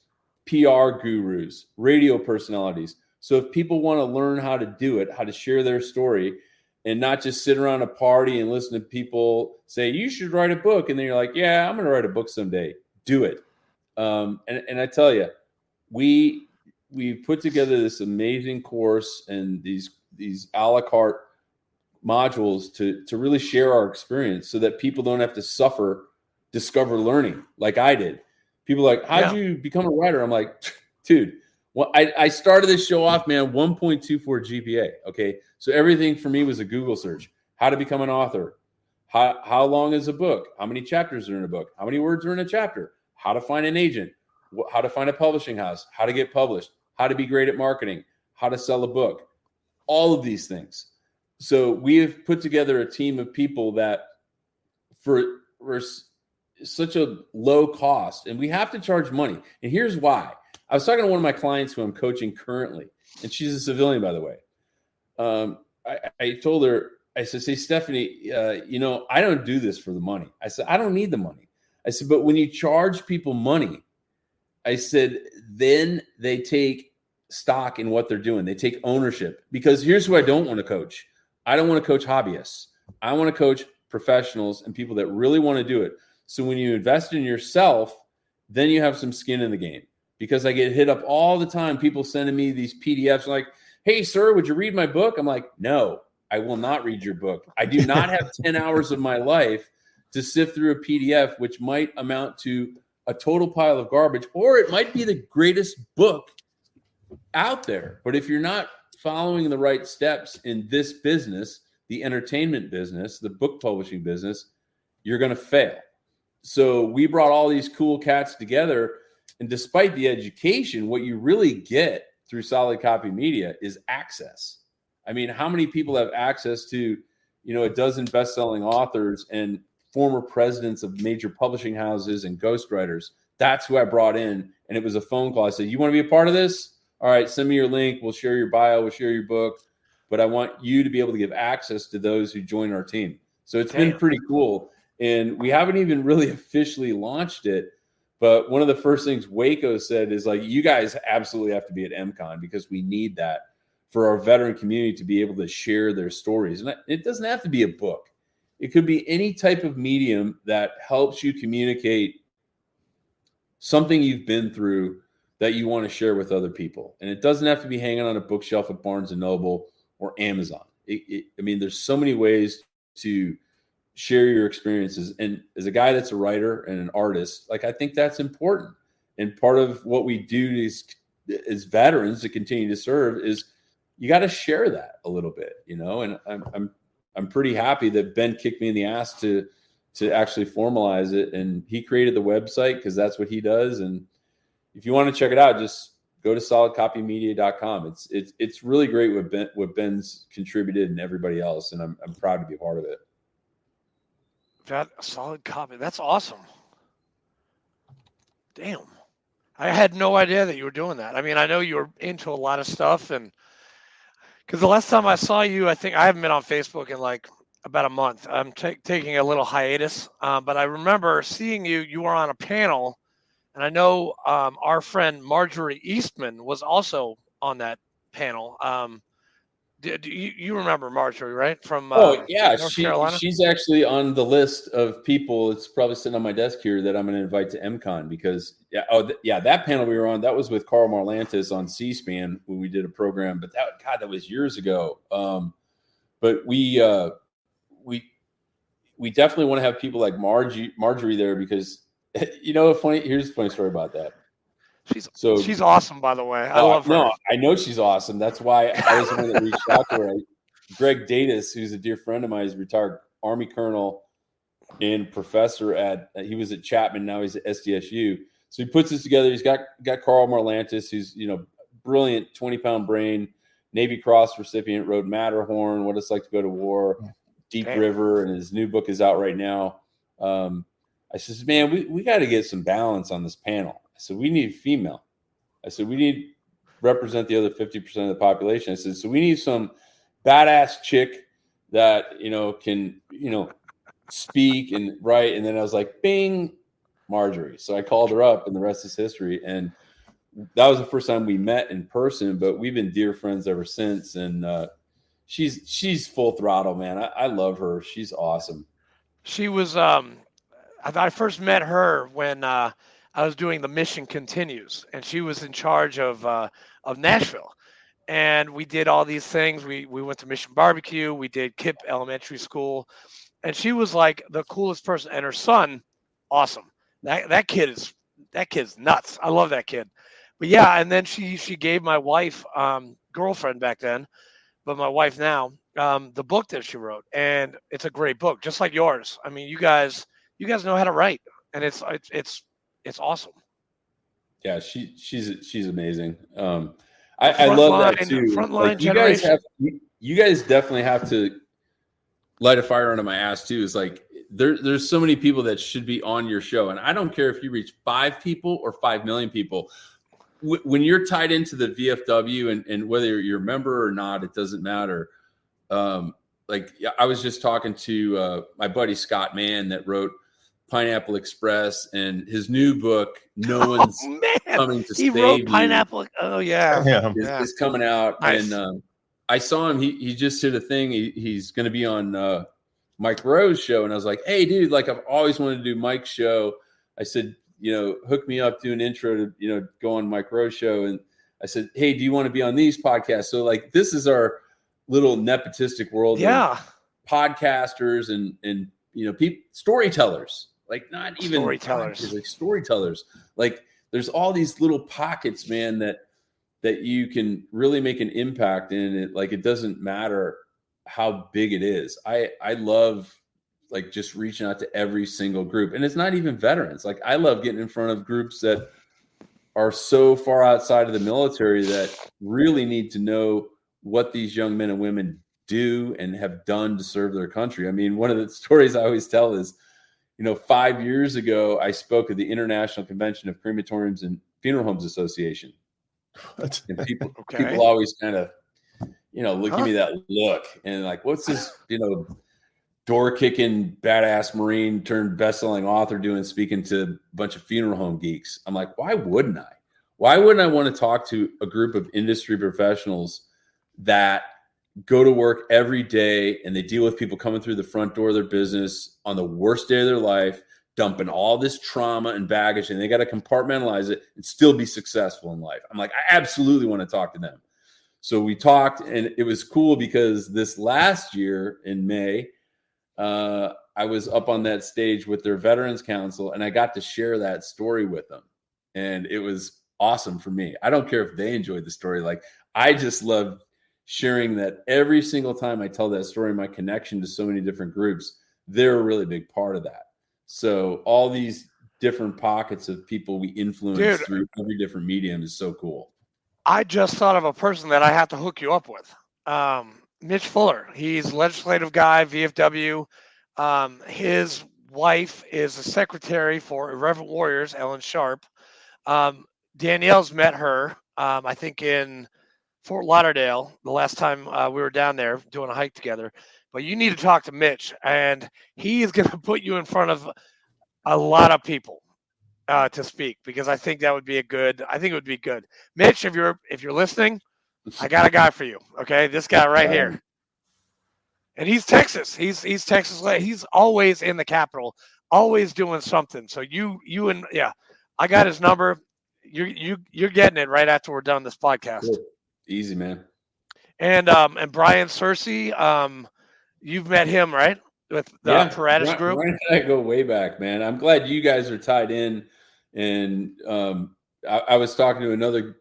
PR gurus, radio personalities. So if people want to learn how to do it, how to share their story, and not just sit around a party and listen to people say, you should write a book. And then you're like, yeah, I'm going to write a book someday. Do it. And I tell you, we put together this amazing course and these a la carte modules to really share our experience so that people don't have to discover learning like I did. People are like, how'd you become a writer? I'm like, dude, well, I started this show off, man, 1.24 GPA. Okay. So everything for me was a Google search. How to become an author. How long is a book? How many chapters are in a book? How many words are in a chapter? How to find an agent. How to find a publishing house. How to get published. How to be great at marketing. How to sell a book. All of these things. So we have put together a team of people that for such a low cost, and we have to charge money. And here's why. I was talking to one of my clients who I'm coaching currently, and she's a civilian, by the way. I told her, I said, say, Stephanie, I don't do this for the money. I said, I don't need the money. I said, but when you charge people money, I said, then they take stock in what they're doing. They take ownership, because here's who I don't want to coach. I don't want to coach hobbyists. I want to coach professionals and people that really want to do it. So when you invest in yourself, then you have some skin in the game. Because I get hit up all the time, people sending me these PDFs like, hey, sir, would you read my book? I'm like, no, I will not read your book. I do not have 10 hours of my life to sift through a PDF, which might amount to a total pile of garbage, or it might be the greatest book out there. But if you're not following the right steps in this business, the entertainment business, the book publishing business, you're going to fail. So we brought all these cool cats together. And despite the education, what you really get through Solid Copy Media is access. I mean, how many people have access to, a dozen best-selling authors and former presidents of major publishing houses and ghostwriters? That's who I brought in. And it was a phone call. I said, you want to be a part of this? All right, send me your link. We'll share your bio. We'll share your book. But I want you to be able to give access to those who join our team. So it's been pretty cool. And we haven't even really officially launched it. But one of the first things Waco said is like, you guys absolutely have to be at MCon because we need that for our veteran community to be able to share their stories. And it doesn't have to be a book. It could be any type of medium that helps you communicate something you've been through that you want to share with other people. And it doesn't have to be hanging on a bookshelf at Barnes & Noble or Amazon. There's so many ways to share your experiences. And as a guy that's a writer and an artist, like, I think that's important. And part of what we do as veterans to continue to serve is you got to share that a little bit, and I'm pretty happy that Ben kicked me in the ass to actually formalize it. And he created the website because that's what he does. And if you want to check it out, just go to solidcopymedia.com. It's really great what Ben's contributed and everybody else. And I'm proud to be a part of it. That Solid Copy. That's awesome. Damn. I had no idea that you were doing that. I mean, I know you were into a lot of stuff, and because the last time I saw you, I think I haven't been on Facebook in like about a month. I'm taking a little hiatus, but I remember seeing you. You were on a panel, and I know our friend Marjorie Eastman was also on that panel. Do you remember Marjorie, right? From North Carolina? She's actually on the list of people. It's probably sitting on my desk here that I'm going to invite to MCon because that panel we were on, that was with Carl Marlantis on C-SPAN when we did a program. But that was years ago. But we definitely want to have people like Marjorie there because here's a funny story about that. She's awesome, by the way. I love her. No, I know she's awesome. That's why I was the one that reached out to her. Greg Datis, who's a dear friend of mine, is a retired Army colonel and professor he was at Chapman, now he's at SDSU. So he puts this together. He's got Carl Marlantis, who's brilliant 20-pound brain, Navy Cross recipient, wrote Matterhorn, What It's Like to Go to War, Deep River, and his new book is out right now. I says, man, we got to get some balance on this panel. I said, we need female. I said, we need to represent the other 50% of the population. I said, so we need some badass chick that, can, speak and write. And then I was like, bing, Marjorie. So I called her up and the rest is history. And that was the first time we met in person, but we've been dear friends ever since. And she's full throttle, man. I love her. She's awesome. She was, I first met her when, I was doing the Mission Continues, and she was in charge of Nashville, and we did all these things. We went to Mission Barbecue, we did KIPP Elementary School, and she was like the coolest person. And her son, awesome. That kid's nuts. I love that kid. But yeah, and then she gave my wife, girlfriend back then, but my wife now, the book that she wrote, and it's a great book, just like yours. I mean, you guys know how to write, and it's awesome. Yeah, she's amazing. I love that too. Frontline you guys definitely have to light a fire under my ass too. It's like there's so many people that should be on your show, and I don't care if you reach 5 people or 5 million people. When you're tied into the VFW and whether you're a member or not, it doesn't matter. Like I was just talking to my buddy Scott Mann that wrote Pineapple Express and his new book, No One's Coming to Save You. He wrote Pineapple. Oh yeah. It's coming out. Nice. And I saw him. He just did a thing. He's going to be on Mike Rowe's show. And I was like, hey, dude, like I've always wanted to do Mike's show. I said, hook me up, do an intro to, go on Mike Rowe's show. And I said, hey, do you want to be on these podcasts? So like, this is our little nepotistic world of podcasters and people, storytellers, like not even storytellers, like storytellers. Like there's all these little pockets, man, that you can really make an impact in it. Like it doesn't matter how big it is. I love like just reaching out to every single group, and it's not even veterans. Like I love getting in front of groups that are so far outside of the military that really need to know what these young men and women do and have done to serve their country. I mean, one of the stories I always tell is, 5 years ago, I spoke at the International Convention of Crematoriums and Funeral Homes Association. And people always kind of, look at me that look and like, what's this, door kicking badass Marine turned best-selling author speaking to a bunch of funeral home geeks? I'm like, why wouldn't I? Why wouldn't I want to talk to a group of industry professionals that go to work every day and they deal with people coming through the front door of their business on the worst day of their life, dumping all this trauma and baggage, and they got to compartmentalize it and still be successful in life? I'm like, I absolutely want to talk to them. So we talked, and it was cool because this last year in May, I was up on that stage with their Veterans Council, and I got to share that story with them. And it was awesome for me. I don't care if they enjoyed the story. Like, I just love sharing that every single time I tell that story, my connection to so many different groups, they're a really big part of that. So all these different pockets of people we influence through every different medium is so cool. I just thought of a person that I have to hook you up with. Mitch Fuller. He's legislative guy, VFW. His wife is the secretary for Irreverent Warriors, Ellen Sharp. Danielle's met her, I think, in Fort Lauderdale the last time we were down there doing a hike together. But you need to talk to Mitch, and he is going to put you in front of a lot of people to speak, because I think that would be it would be good. Mitch, if you're listening, I got a guy for you. Okay, this guy right here, and he's Texas. He's Texas. He's always in the Capitol, always doing something. So I got his number. You're getting it right after we're done this podcast. Cool. Easy, man. And Brian Searcy, you've met him, right? With the Paratus group. Brian and I go way back, man. I'm glad you guys are tied in. And I was talking to another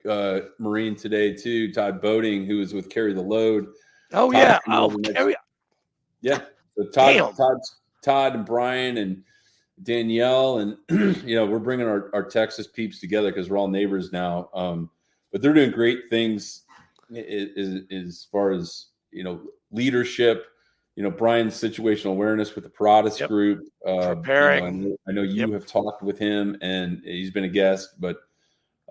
Marine today too, Todd Boating, who was with Carry the Load. Oh, Todd, yeah. So Todd and Brian and Danielle, and we're bringing our Texas peeps together because we're all neighbors now. But they're doing great things as far as leadership. Brian's situational awareness with the Paratus group. Preparing. I know you have talked with him, and he's been a guest. But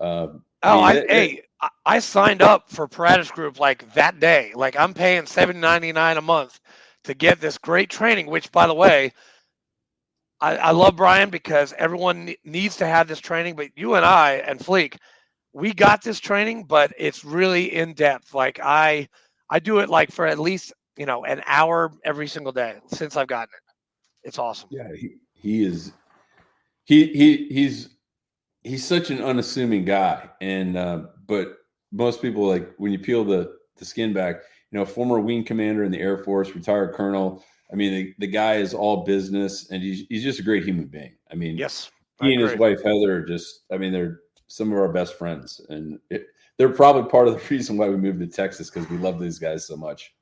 I signed up for Paratus group like that day. Like, I'm paying $7.99 a month to get this great training. Which, by the way, I love Brian because everyone needs to have this training. But you and I and Fleek, we got this training, but it's really in depth. Like I do it like for at least an hour every single day since I've gotten it. It's awesome. Yeah, he's such an unassuming guy, and but most people, like, when you peel the skin back, former wing commander in the Air Force, retired colonel. I mean, the guy is all business, and he's just a great human being. I mean, yes, he and his wife Heather they're some of our best friends, and they're probably part of the reason why we moved to Texas, because we love these guys so much.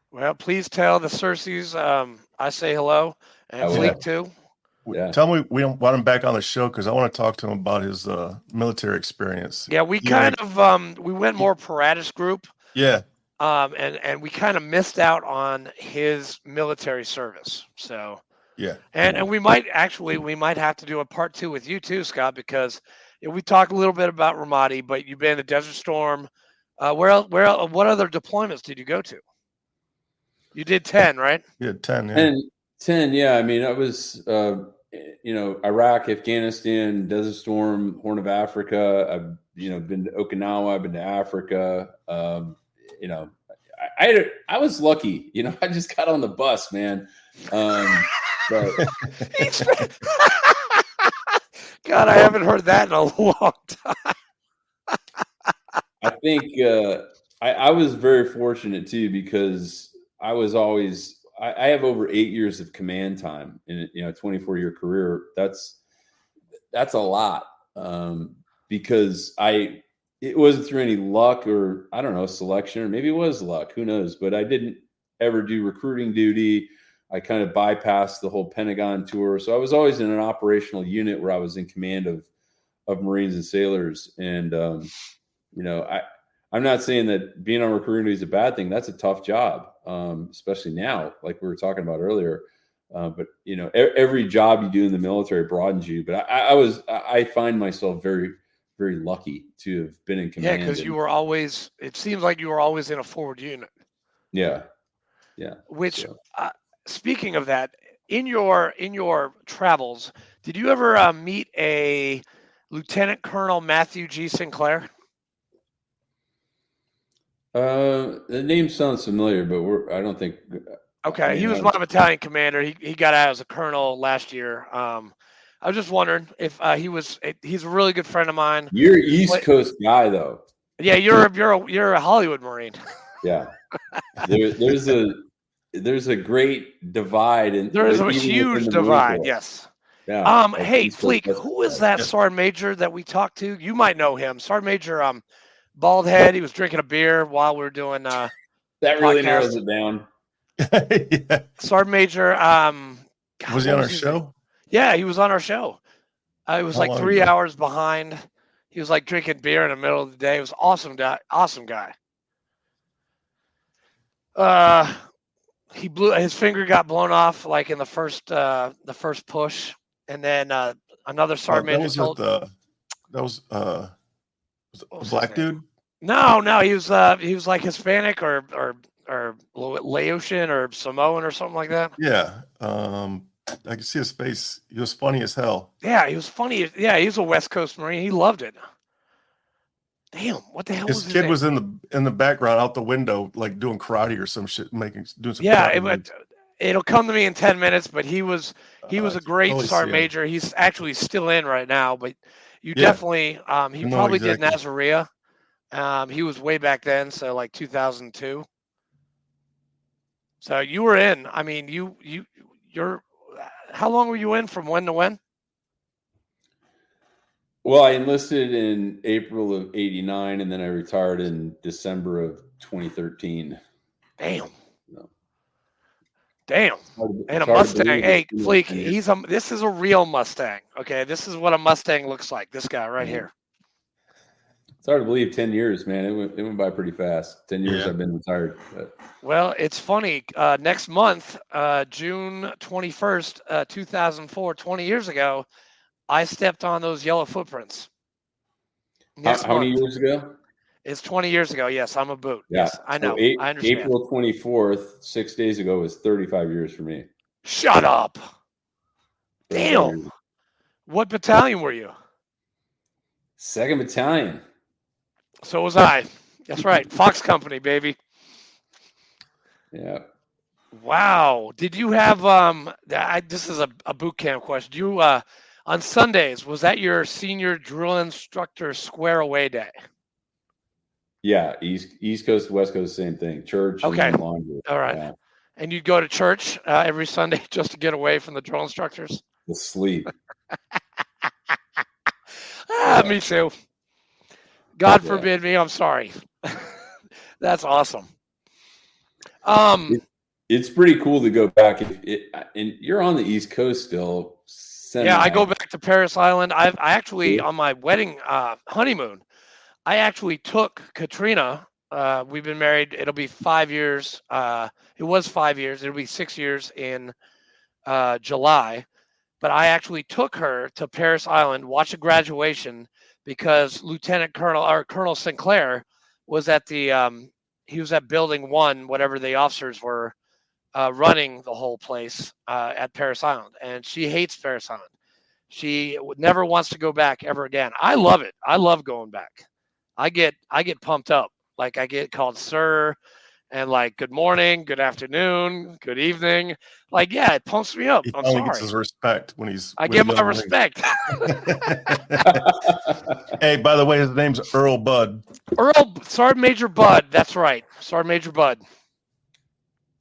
Well, please tell the Cersei's I say hello, and Fleek too. Yeah. Tell me we don't want him back on the show, because I want to talk to him about his military experience. Yeah, we we went more Paratus group. Yeah. And we kind of missed out on his military service. So yeah. And we might have to do a part 2 with you too, Scott, because we talked a little bit about Ramadi, but you've been to Desert Storm. What other deployments did you go to? You did 10, right? Yeah, 10. Yeah. 10. Yeah. I mean, I was, Iraq, Afghanistan, Desert Storm, Horn of Africa. I've, been to Okinawa. I've been to Africa. I was lucky, I just got on the bus, man. But God, I haven't heard that in a long time. I think I was very fortunate too, because I was always I have over 8 years of command time in a 24-year career. That's a lot, because it wasn't through any luck or I don't know, selection, or maybe it was luck, who knows, but I didn't ever do recruiting duty. I kind of bypassed the whole Pentagon tour. So I was always in an operational unit where I was in command of Marines and sailors. And, I'm not saying that being on recruiting duty is a bad thing. That's a tough job, especially now, like we were talking about earlier. But every job you do in the military broadens you. But I find myself very, very lucky to have been in command. Yeah, because it seems like you were always in a forward unit. Yeah. Which, speaking of that, in your travels, did you ever meet a Lieutenant Colonel Matthew G. Sinclair? The name sounds familiar, but I don't think. Okay, he was my battalion commander. He got out as a colonel last year. I was just wondering if he's a really good friend of mine. You're East Coast guy, though. Yeah, you're a Hollywood Marine. Yeah, there's a great divide, and there is a huge divide. Yes. Yeah. Hey, Fleek, who is that Sergeant Major that we talked to? You might know him, Sergeant Major. Bald head. He was drinking a beer while we were doing. That really narrows it down. Yeah. Sergeant Major. Was he on our show? Yeah, he was on our show. It was like 3 hours behind. He was like drinking beer in the middle of the day. It was awesome guy. Awesome guy. His finger got blown off like in the first push, and then another sergeant major told. That was a black dude. No, he was like Hispanic or Laotian or Samoan or something like that. Yeah, I could see his face. He was funny as hell. Yeah, he was funny. Yeah, he was a West Coast Marine. He loved it. Damn, what the hell? His kid was in the background out the window, like doing karate or some shit, doing some. Yeah, it'll come to me in 10 minutes. But he was a great sergeant major. He's actually still in right now. But you definitely, he probably did Nazaria. He was way back then, so like 2002. So you were in. I mean, you're. How long were you in from when to when? Well, I enlisted in April of '89, and then I retired in December of 2013. Damn. Damn. And a Mustang. Hey, Fleek, this is a real Mustang. Okay, this is what a Mustang looks like. This guy right here. It's hard to believe 10 years, man. It went by pretty fast. 10 years I've been retired. But. Well, it's funny. Next month, June 21st, 2004, 20 years ago, I stepped on those yellow footprints. How many years ago? It's 20 years ago. Yes, I'm a boot. Yeah. Yes, I know. So I understand. April 24th, 6 days ago, was 35 years for me. Shut up. Damn. What battalion were you? 2nd Battalion. So was I. That's right. Fox Company, baby. Yeah. Wow. Did you have this is a boot camp question. You on Sundays, was that your senior drill instructor square away day? Yeah, East Coast, West Coast, same thing. Church. Okay. And laundry. All right. Yeah. And you'd go to church every Sunday just to get away from the drill instructors? To sleep. Me too. God forbid me. I'm sorry. That's awesome. It's pretty cool to go back. And you're on the East Coast still. Yeah, I go back to Paris Island. I actually, on my wedding honeymoon, I actually took Katrina. We've been married. It'll be 5 years. It was 5 years. It'll be 6 years in July. But I actually took her to Paris Island, watch a graduation, because Lieutenant Colonel or Colonel Sinclair was at he was at Building 1, whatever the officers were, running the whole place at Paris Island. And she hates Paris Island. She never wants to go back ever again. I love it. I love going back. I get pumped up. Like I get called sir, and like good morning, good afternoon, good evening. Like, yeah, it pumps me up. He I'm only sorry. gets his respect when he's. I give my respect. Hey, by the way, his name's Earl Bud. Sergeant Major Bud. That's right, Sergeant Major Bud.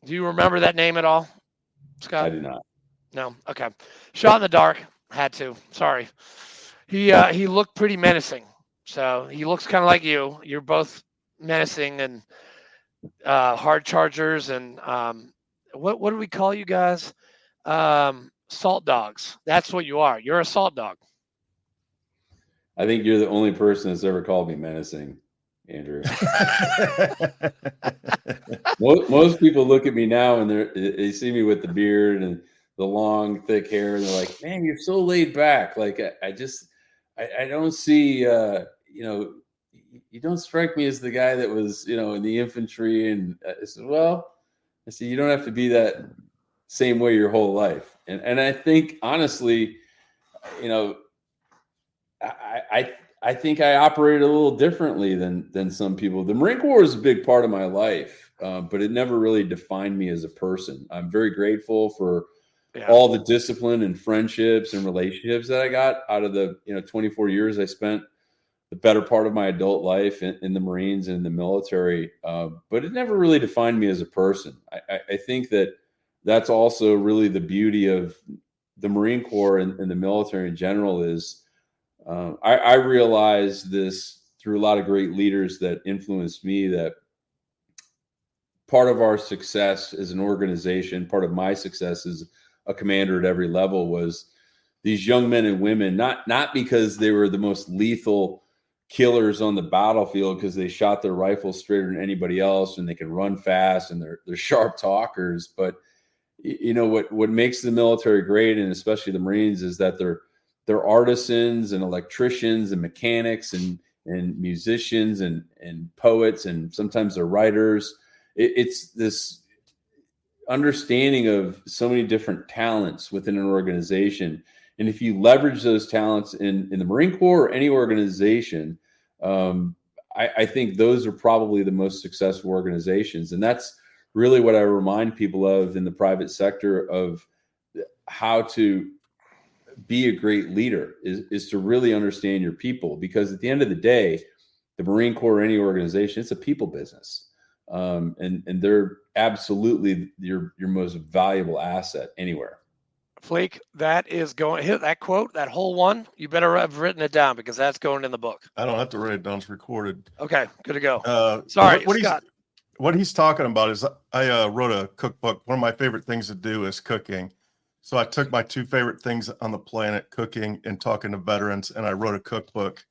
Do you remember that name at all, Scott? I do not. No. Okay. Shot in the dark. Had to. Sorry. He looked pretty menacing. So he looks kind of like you. You're both menacing and hard chargers and what do we call you guys? Salt dogs. That's what you are. You're a salt dog. I think you're the only person that's ever called me menacing, Andrew. most people look at me now and they see me with the beard and the long, thick hair, and they're like, "Man, you're so laid back." Like I don't see, you don't strike me as the guy that was, in the infantry. And I said, "Well," I said, "you don't have to be that same way your whole life." And I think honestly, I think I operate a little differently than some people. The Marine Corps is a big part of my life, but it never really defined me as a person. I'm very grateful for all the discipline and friendships and relationships that I got out of the 24 years I spent the better part of my adult life in the Marines and in the military. But it never really defined me as a person. I think that's also really the beauty of the Marine Corps and the military in general is I realized this through a lot of great leaders that influenced me, that part of our success as an organization, part of my success as a commander at every level, was these young men and women, not because they were the most lethal killers on the battlefield because they shot their rifles straighter than anybody else and they can run fast and they're sharp talkers, but what makes the military great, and especially the Marines, is that they're artisans and electricians and mechanics and musicians and poets, and sometimes they're writers. It's this understanding of so many different talents within an organization. And if you leverage those talents in the Marine Corps or any organization, I think those are probably the most successful organizations. And that's really what I remind people of in the private sector, of how to be a great leader is to really understand your people, because at the end of the day, the Marine Corps or any organization, it's a people business. And they're absolutely your most valuable asset anywhere. Flake, that is going, hit that quote, that whole one. You better have written it down because that's going in the book. I don't have to write it down. It's recorded. Okay, good to go. Sorry, Scott. What he's talking about is I wrote a cookbook. One of my favorite things to do is cooking. So I took my two favorite things on the planet, cooking and talking to veterans, and I wrote a cookbook.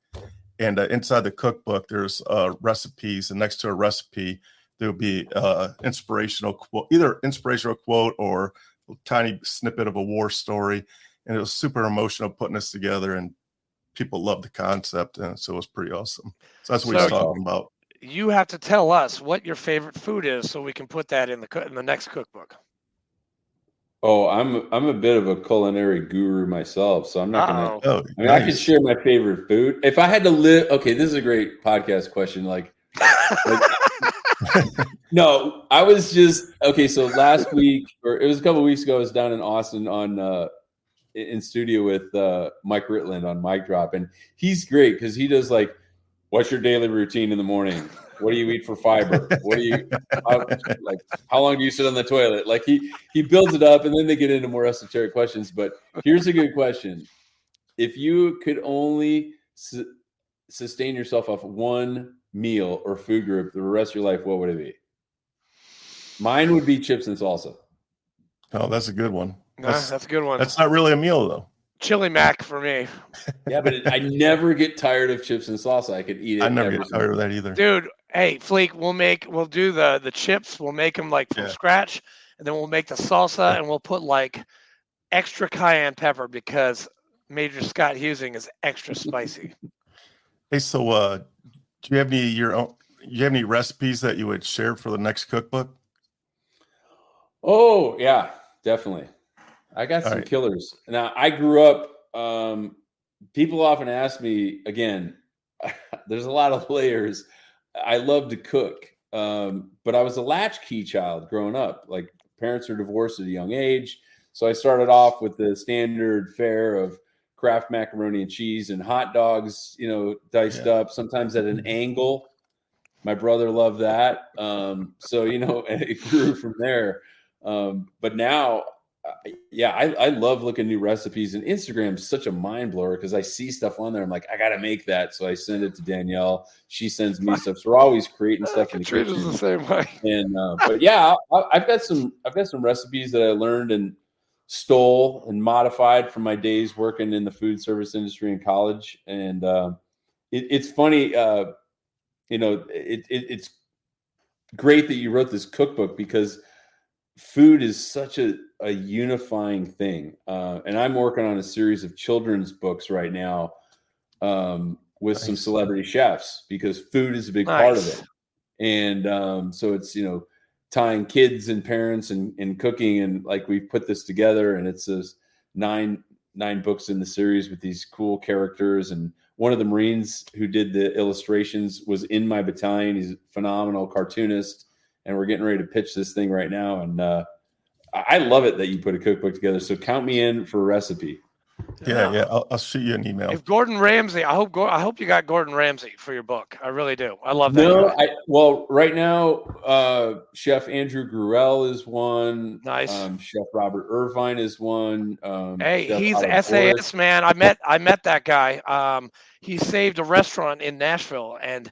And inside the cookbook, there's recipes, and next to a recipe, there'll be inspirational quote, either inspirational quote or a tiny snippet of a war story. And it was super emotional putting this together, and people loved the concept, and so it was pretty awesome. So that's what he's talking about. You have to tell us what your favorite food is so we can put that in the next cookbook. Oh, I'm a bit of a culinary guru myself, so I'm not going to. I mean, nice. I can share my favorite food. If I had to live, okay, this is a great podcast question. Like no, I was just okay. So last week, or it was a couple of weeks ago, I was down in Austin in studio with Mike Ritland on Mic Drop, and he's great because he does like, what's your daily routine in the morning? What do you eat for fiber? What do you how long do you sit on the toilet? Like he builds it up, and then they get into more esoteric questions. But here's a good question: if you could only sustain yourself off one meal or food group the rest of your life, what would it be? Mine would be chips and salsa. Oh, that's a good one. That's a good one. That's not really a meal though. Chili mac for me. Yeah, but I never get tired of chips and salsa. I could eat it. I never get tired of that either. Dude, hey, Fleek, we'll do the chips. We'll make them like from scratch, and then we'll make the salsa, and we'll put like extra cayenne pepper because Major Scott Heusing is extra spicy. Hey, so do you have any recipes that you would share for the next cookbook? Oh yeah, definitely. I got some killers. Now, I grew up, people often ask me, again, there's a lot of layers. I love to cook. but I was a latchkey child growing up. Like, parents are divorced at a young age. So I started off with the standard fare of Kraft macaroni and cheese and hot dogs, diced up, sometimes at an angle. My brother loved that. So, it grew from there. But now, I love looking at new recipes, and Instagram is such a mind blower because I see stuff on there. I'm like, I got to make that. So I send it to Danielle. She sends me stuff. So we're always creating stuff in the kitchen. The same way. And, but yeah, I've got some recipes that I learned and stole and modified from my days working in the food service industry in college. And, it's funny, it's great that you wrote this cookbook because food is such a unifying thing. And I'm working on a series of children's books right now with some celebrity chefs because food is a big part of it. And so it's, tying kids and parents and cooking. And like, we've put this together, and it's this nine books in the series with these cool characters. And one of the Marines who did the illustrations was in my battalion. He's a phenomenal cartoonist, and we're getting ready to pitch this thing right now. And I love it that you put a cookbook together. So count me in for a recipe. Yeah. I'll shoot you an email. If Gordon Ramsay, I hope you got Gordon Ramsay for your book. I really do. I love that. Well, right now, Chef Andrew Gruelle is one. Nice. Chef Robert Irvine is one. Hey, Chef he's Alex SAS, Boris. man. I met that guy. He saved a restaurant in Nashville, and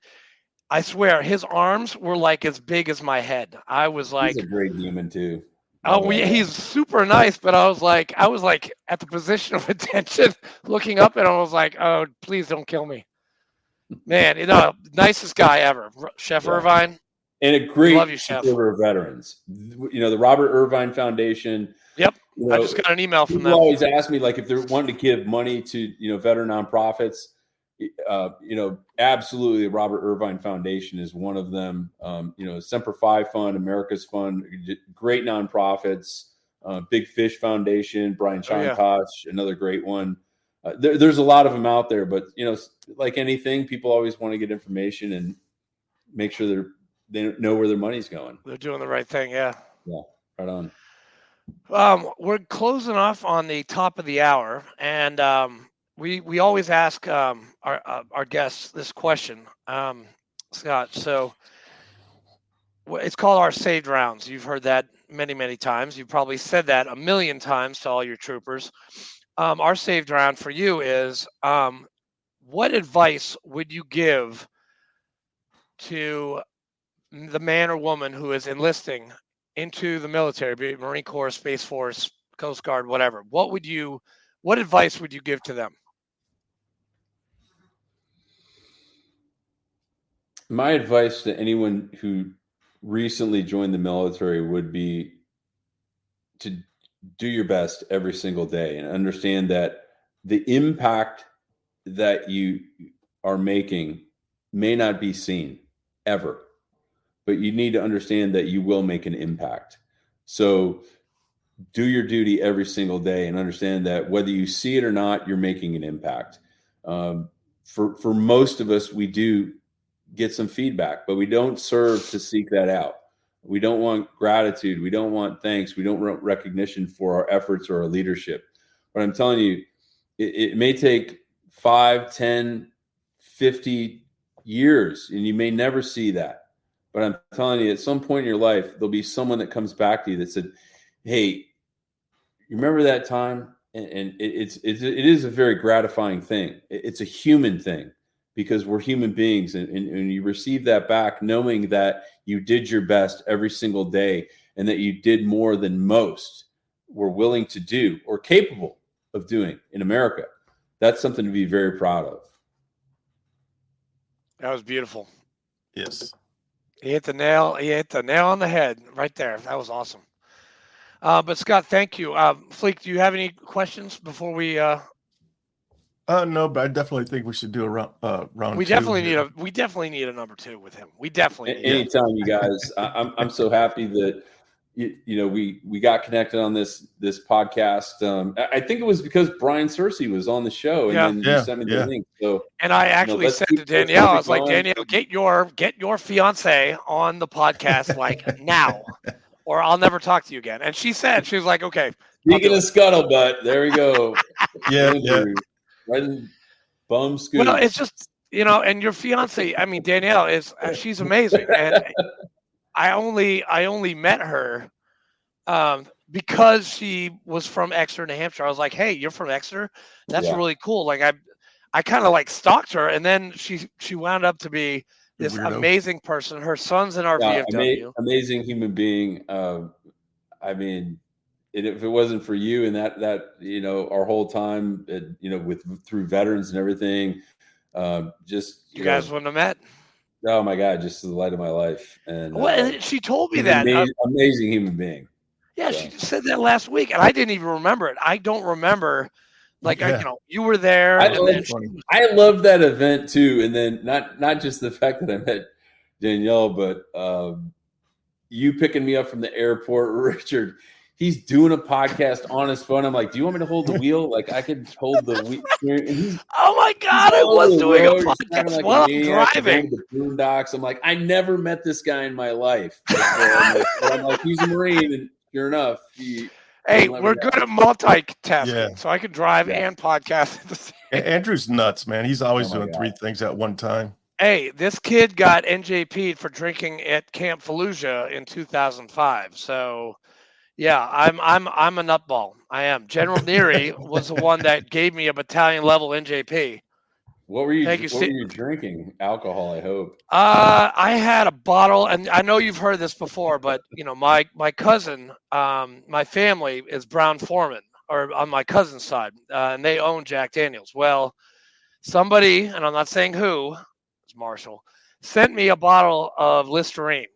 I swear his arms were like as big as my head. I was like, he's a great human too. Oh, he's super nice, but I was like at the position of attention, looking up, and I was like, "Oh, please don't kill me, man!" Nicest guy ever, Chef Irvine, and a great love you, Chef. supporter of veterans. The Robert Irvine Foundation. Yep, I just got an email from them. People always ask me, like, if they're wanting to give money to veteran nonprofits. Absolutely, the Robert Irvine Foundation is one of them. Semper Fi Fund, America's Fund, great nonprofits. Big Fish Foundation, Brian Chantosh, another great one. There's a lot of them out there, but like anything, people always want to get information and make sure they know where their money's going. They're doing the right thing, yeah. Yeah, right on. We're closing off on the top of the hour, and we always ask our guests this question, Scott. So it's called our saved rounds. You've heard that many times. You've probably said that a million times to all your troopers. Our saved round for you is, what advice would you give to the man or woman who is enlisting into the military, be it Marine Corps, Space Force, Coast Guard, whatever? What advice would you give to them? My advice to anyone who recently joined the military would be to do your best every single day and understand that the impact that you are making may not be seen ever, but you need to understand that you will make an impact. So do your duty every single day and understand that whether you see it or not, you're making an impact. For most of us, we do get some feedback, but we don't serve to seek that out. We don't want gratitude. We don't want thanks. We don't want recognition for our efforts or our leadership. But I'm telling you, it may take 5, 10, 50 years, and you may never see that. But I'm telling you, at some point in your life, there'll be someone that comes back to you that said, "Hey, you remember that time?" And it is a very gratifying thing. It's a human thing because we're human beings, and you receive that back knowing that you did your best every single day and that you did more than most were willing to do or capable of doing in America. That's something to be very proud of. That was beautiful. Yes. He hit the nail on the head right there. That was awesome. But Scott, thank you. Fleek, do you have any questions before we? No, but I definitely think we should do a round. We definitely need a number 2 with him. We definitely need anytime, you guys. I'm so happy that we got connected on this podcast. I think it was because Brian Searcy was on the show, and then you sent me the link. So, and I actually said to Danielle, I was like, Danielle, get your fiance on the podcast like now, or I'll never talk to you again. And she was like, okay. Speaking of Scuttlebutt, there we go. Red bum scoop. Well, it's just and your fiance. I mean, Danielle she's amazing, and I only met her because she was from Exeter, New Hampshire. I was like, hey, you're from Exeter? That's really cool. Like I kind of like stalked her, and then she wound up to be this amazing person. Her son's in our VFW. Amazing human being. I mean, if it wasn't for you and that our whole time, through veterans and everything, you guys wouldn't have met. Oh my God, just the light of my life. And she told me that. Amazing human being. Yeah, she just said that last week, and I didn't even remember it. I don't remember. You were there. I love that event too. And then not just the fact that I met Danielle, but you picking me up from the airport, Richard. He's doing a podcast on his phone. I'm like, do you want me to hold the wheel? Like I could hold the wheel. Oh my God, I was doing a podcast while I'm driving. The boondocks. I'm like, I never met this guy in my life. I'm like, he's a Marine, and sure enough, hey, we're good at multitasking, so I can drive and podcast at the same time. Andrew's nuts, man. He's always doing 3 things at one time. Hey, this kid got NJP'd for drinking at Camp Fallujah in 2005. So. Yeah, I'm a nutball. I am. General Neary was the one that gave me a battalion level NJP. What were you drinking? Alcohol, I hope. I had a bottle, and I know you've heard this before, but my cousin, my family is Brown Foreman, or on my cousin's side, and they own Jack Daniels. Well, somebody, and I'm not saying who, it's Marshall, sent me a bottle of Listerine,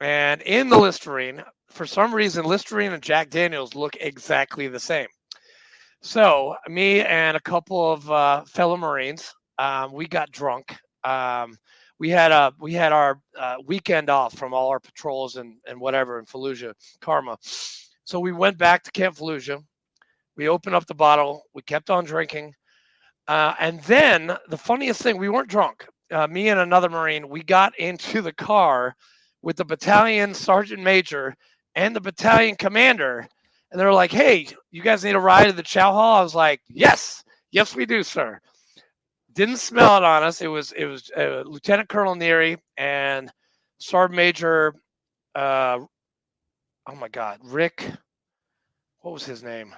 and in the Listerine. For some reason, Listerine and Jack Daniels look exactly the same. So me and a couple of fellow Marines, we got drunk. We had our weekend off from all our patrols and whatever in Fallujah, Karma. So we went back to Camp Fallujah. We opened up the bottle. We kept on drinking. And then the funniest thing, we weren't drunk. Me and another Marine, we got into the car with the battalion sergeant major and the battalion commander, and they're like, hey, you guys need a ride to the chow hall? I was like, yes, we do, sir. Didn't smell it on us. It was Lieutenant Colonel Neary and Sergeant Major, oh my God, Rick, what was his name?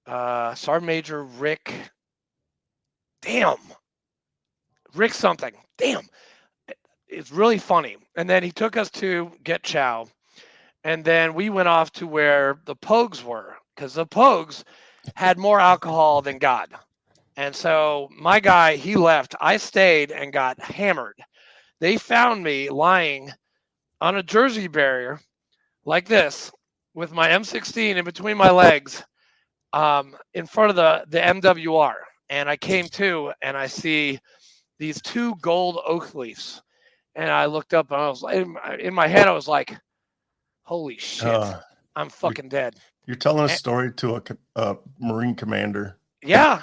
Sergeant Major Rick, Rick something, It's really funny. And then he took us to get chow. And then we went off to where the Pogues were, because the Pogues had more alcohol than God. And so my guy, he left. I stayed and got hammered. They found me lying on a Jersey barrier like this with my M16 in between my legs in front of the MWR. And I came to, and I see these 2 gold oak leaves. And I looked up, and I was in my head, I was like, holy shit, I'm fucking dead. You're telling a story to a Marine commander. Yeah,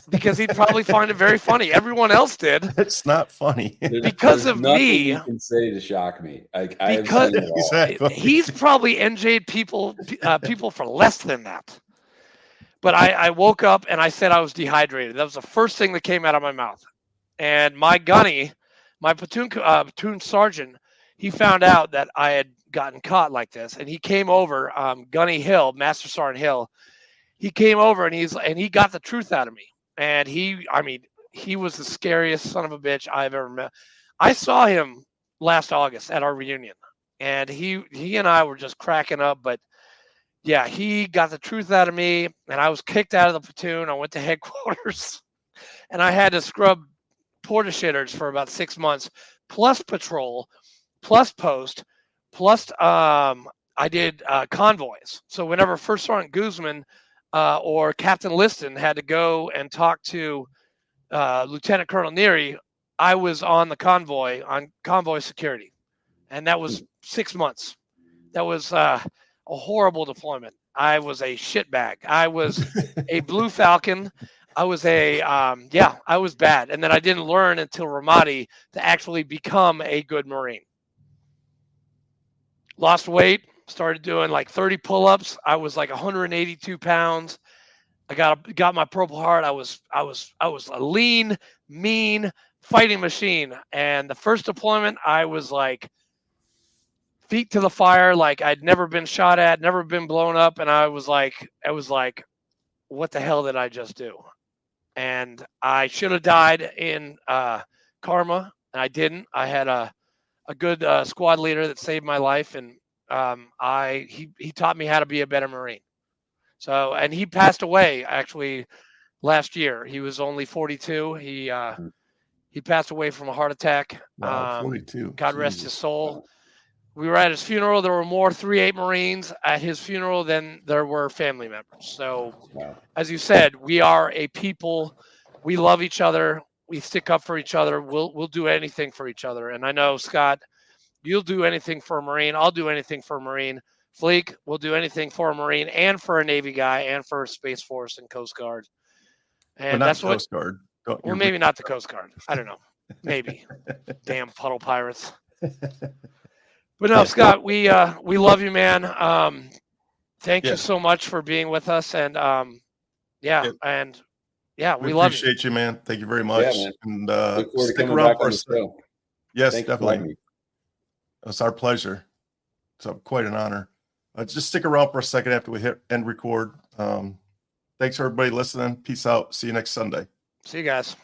because he'd probably find it very funny. Everyone else did. It's not funny. Because of me. You can say to shock me. Because exactly. He's probably NJ'd people for less than that. But I woke up and I said I was dehydrated. That was the first thing that came out of my mouth. And my gunny, my platoon sergeant, he found out that I had gotten caught like this, and he came over, Gunny Hill, Master Sergeant Hill. He came over and he got the truth out of me. And he was the scariest son of a bitch I've ever met. I saw him last August at our reunion, and he and I were just cracking up. But yeah, he got the truth out of me, and I was kicked out of the platoon. I went to headquarters, and I had to scrub porta shitters for about 6 months, plus patrol, plus post, plus I did convoys. So whenever First Sergeant Guzman or Captain Liston had to go and talk to Lieutenant Colonel Neary, I was on the convoy, on convoy security. And that was 6 months. That was a horrible deployment. I was a shitbag. I was a Blue Falcon. I was I was bad. And then I didn't learn until Ramadi to actually become a good Marine. Lost weight, started doing like 30 pull-ups. I was like 182 pounds. I got my Purple Heart. I was a lean, mean fighting machine. And the first deployment, I was like feet to the fire, like I'd never been shot at, never been blown up, and I was like, what the hell did I just do? And I should have died in Karma, and I didn't. I had a good squad leader that saved my life, and he taught me how to be a better Marine. So, and he passed away actually last year. He was only 42. He passed away from a heart attack. Wow, 42. God rest his soul. We were at his funeral. There were more 3-8 Marines at his funeral than there were family members. So, as you said, we are a people. We love each other. We stick up for each other. We'll do anything for each other. And I know, Scott, you'll do anything for a Marine. I'll do anything for a Marine. Fleek will do anything for a Marine and for a Navy guy and for Space Force and Coast Guard. And that's what. Coast Guard. Well, maybe not the Coast Guard. I don't know. Maybe. Damn puddle pirates. But no, Scott, we love you, man. Thank you so much for being with us, and we love you. Appreciate you, man. Thank you very much. Yeah, and stick around for us. Yes, definitely. It's our pleasure. It's quite an honor. Just stick around for a second after we hit end record. Thanks everybody listening. Peace out. See you next Sunday. See you guys.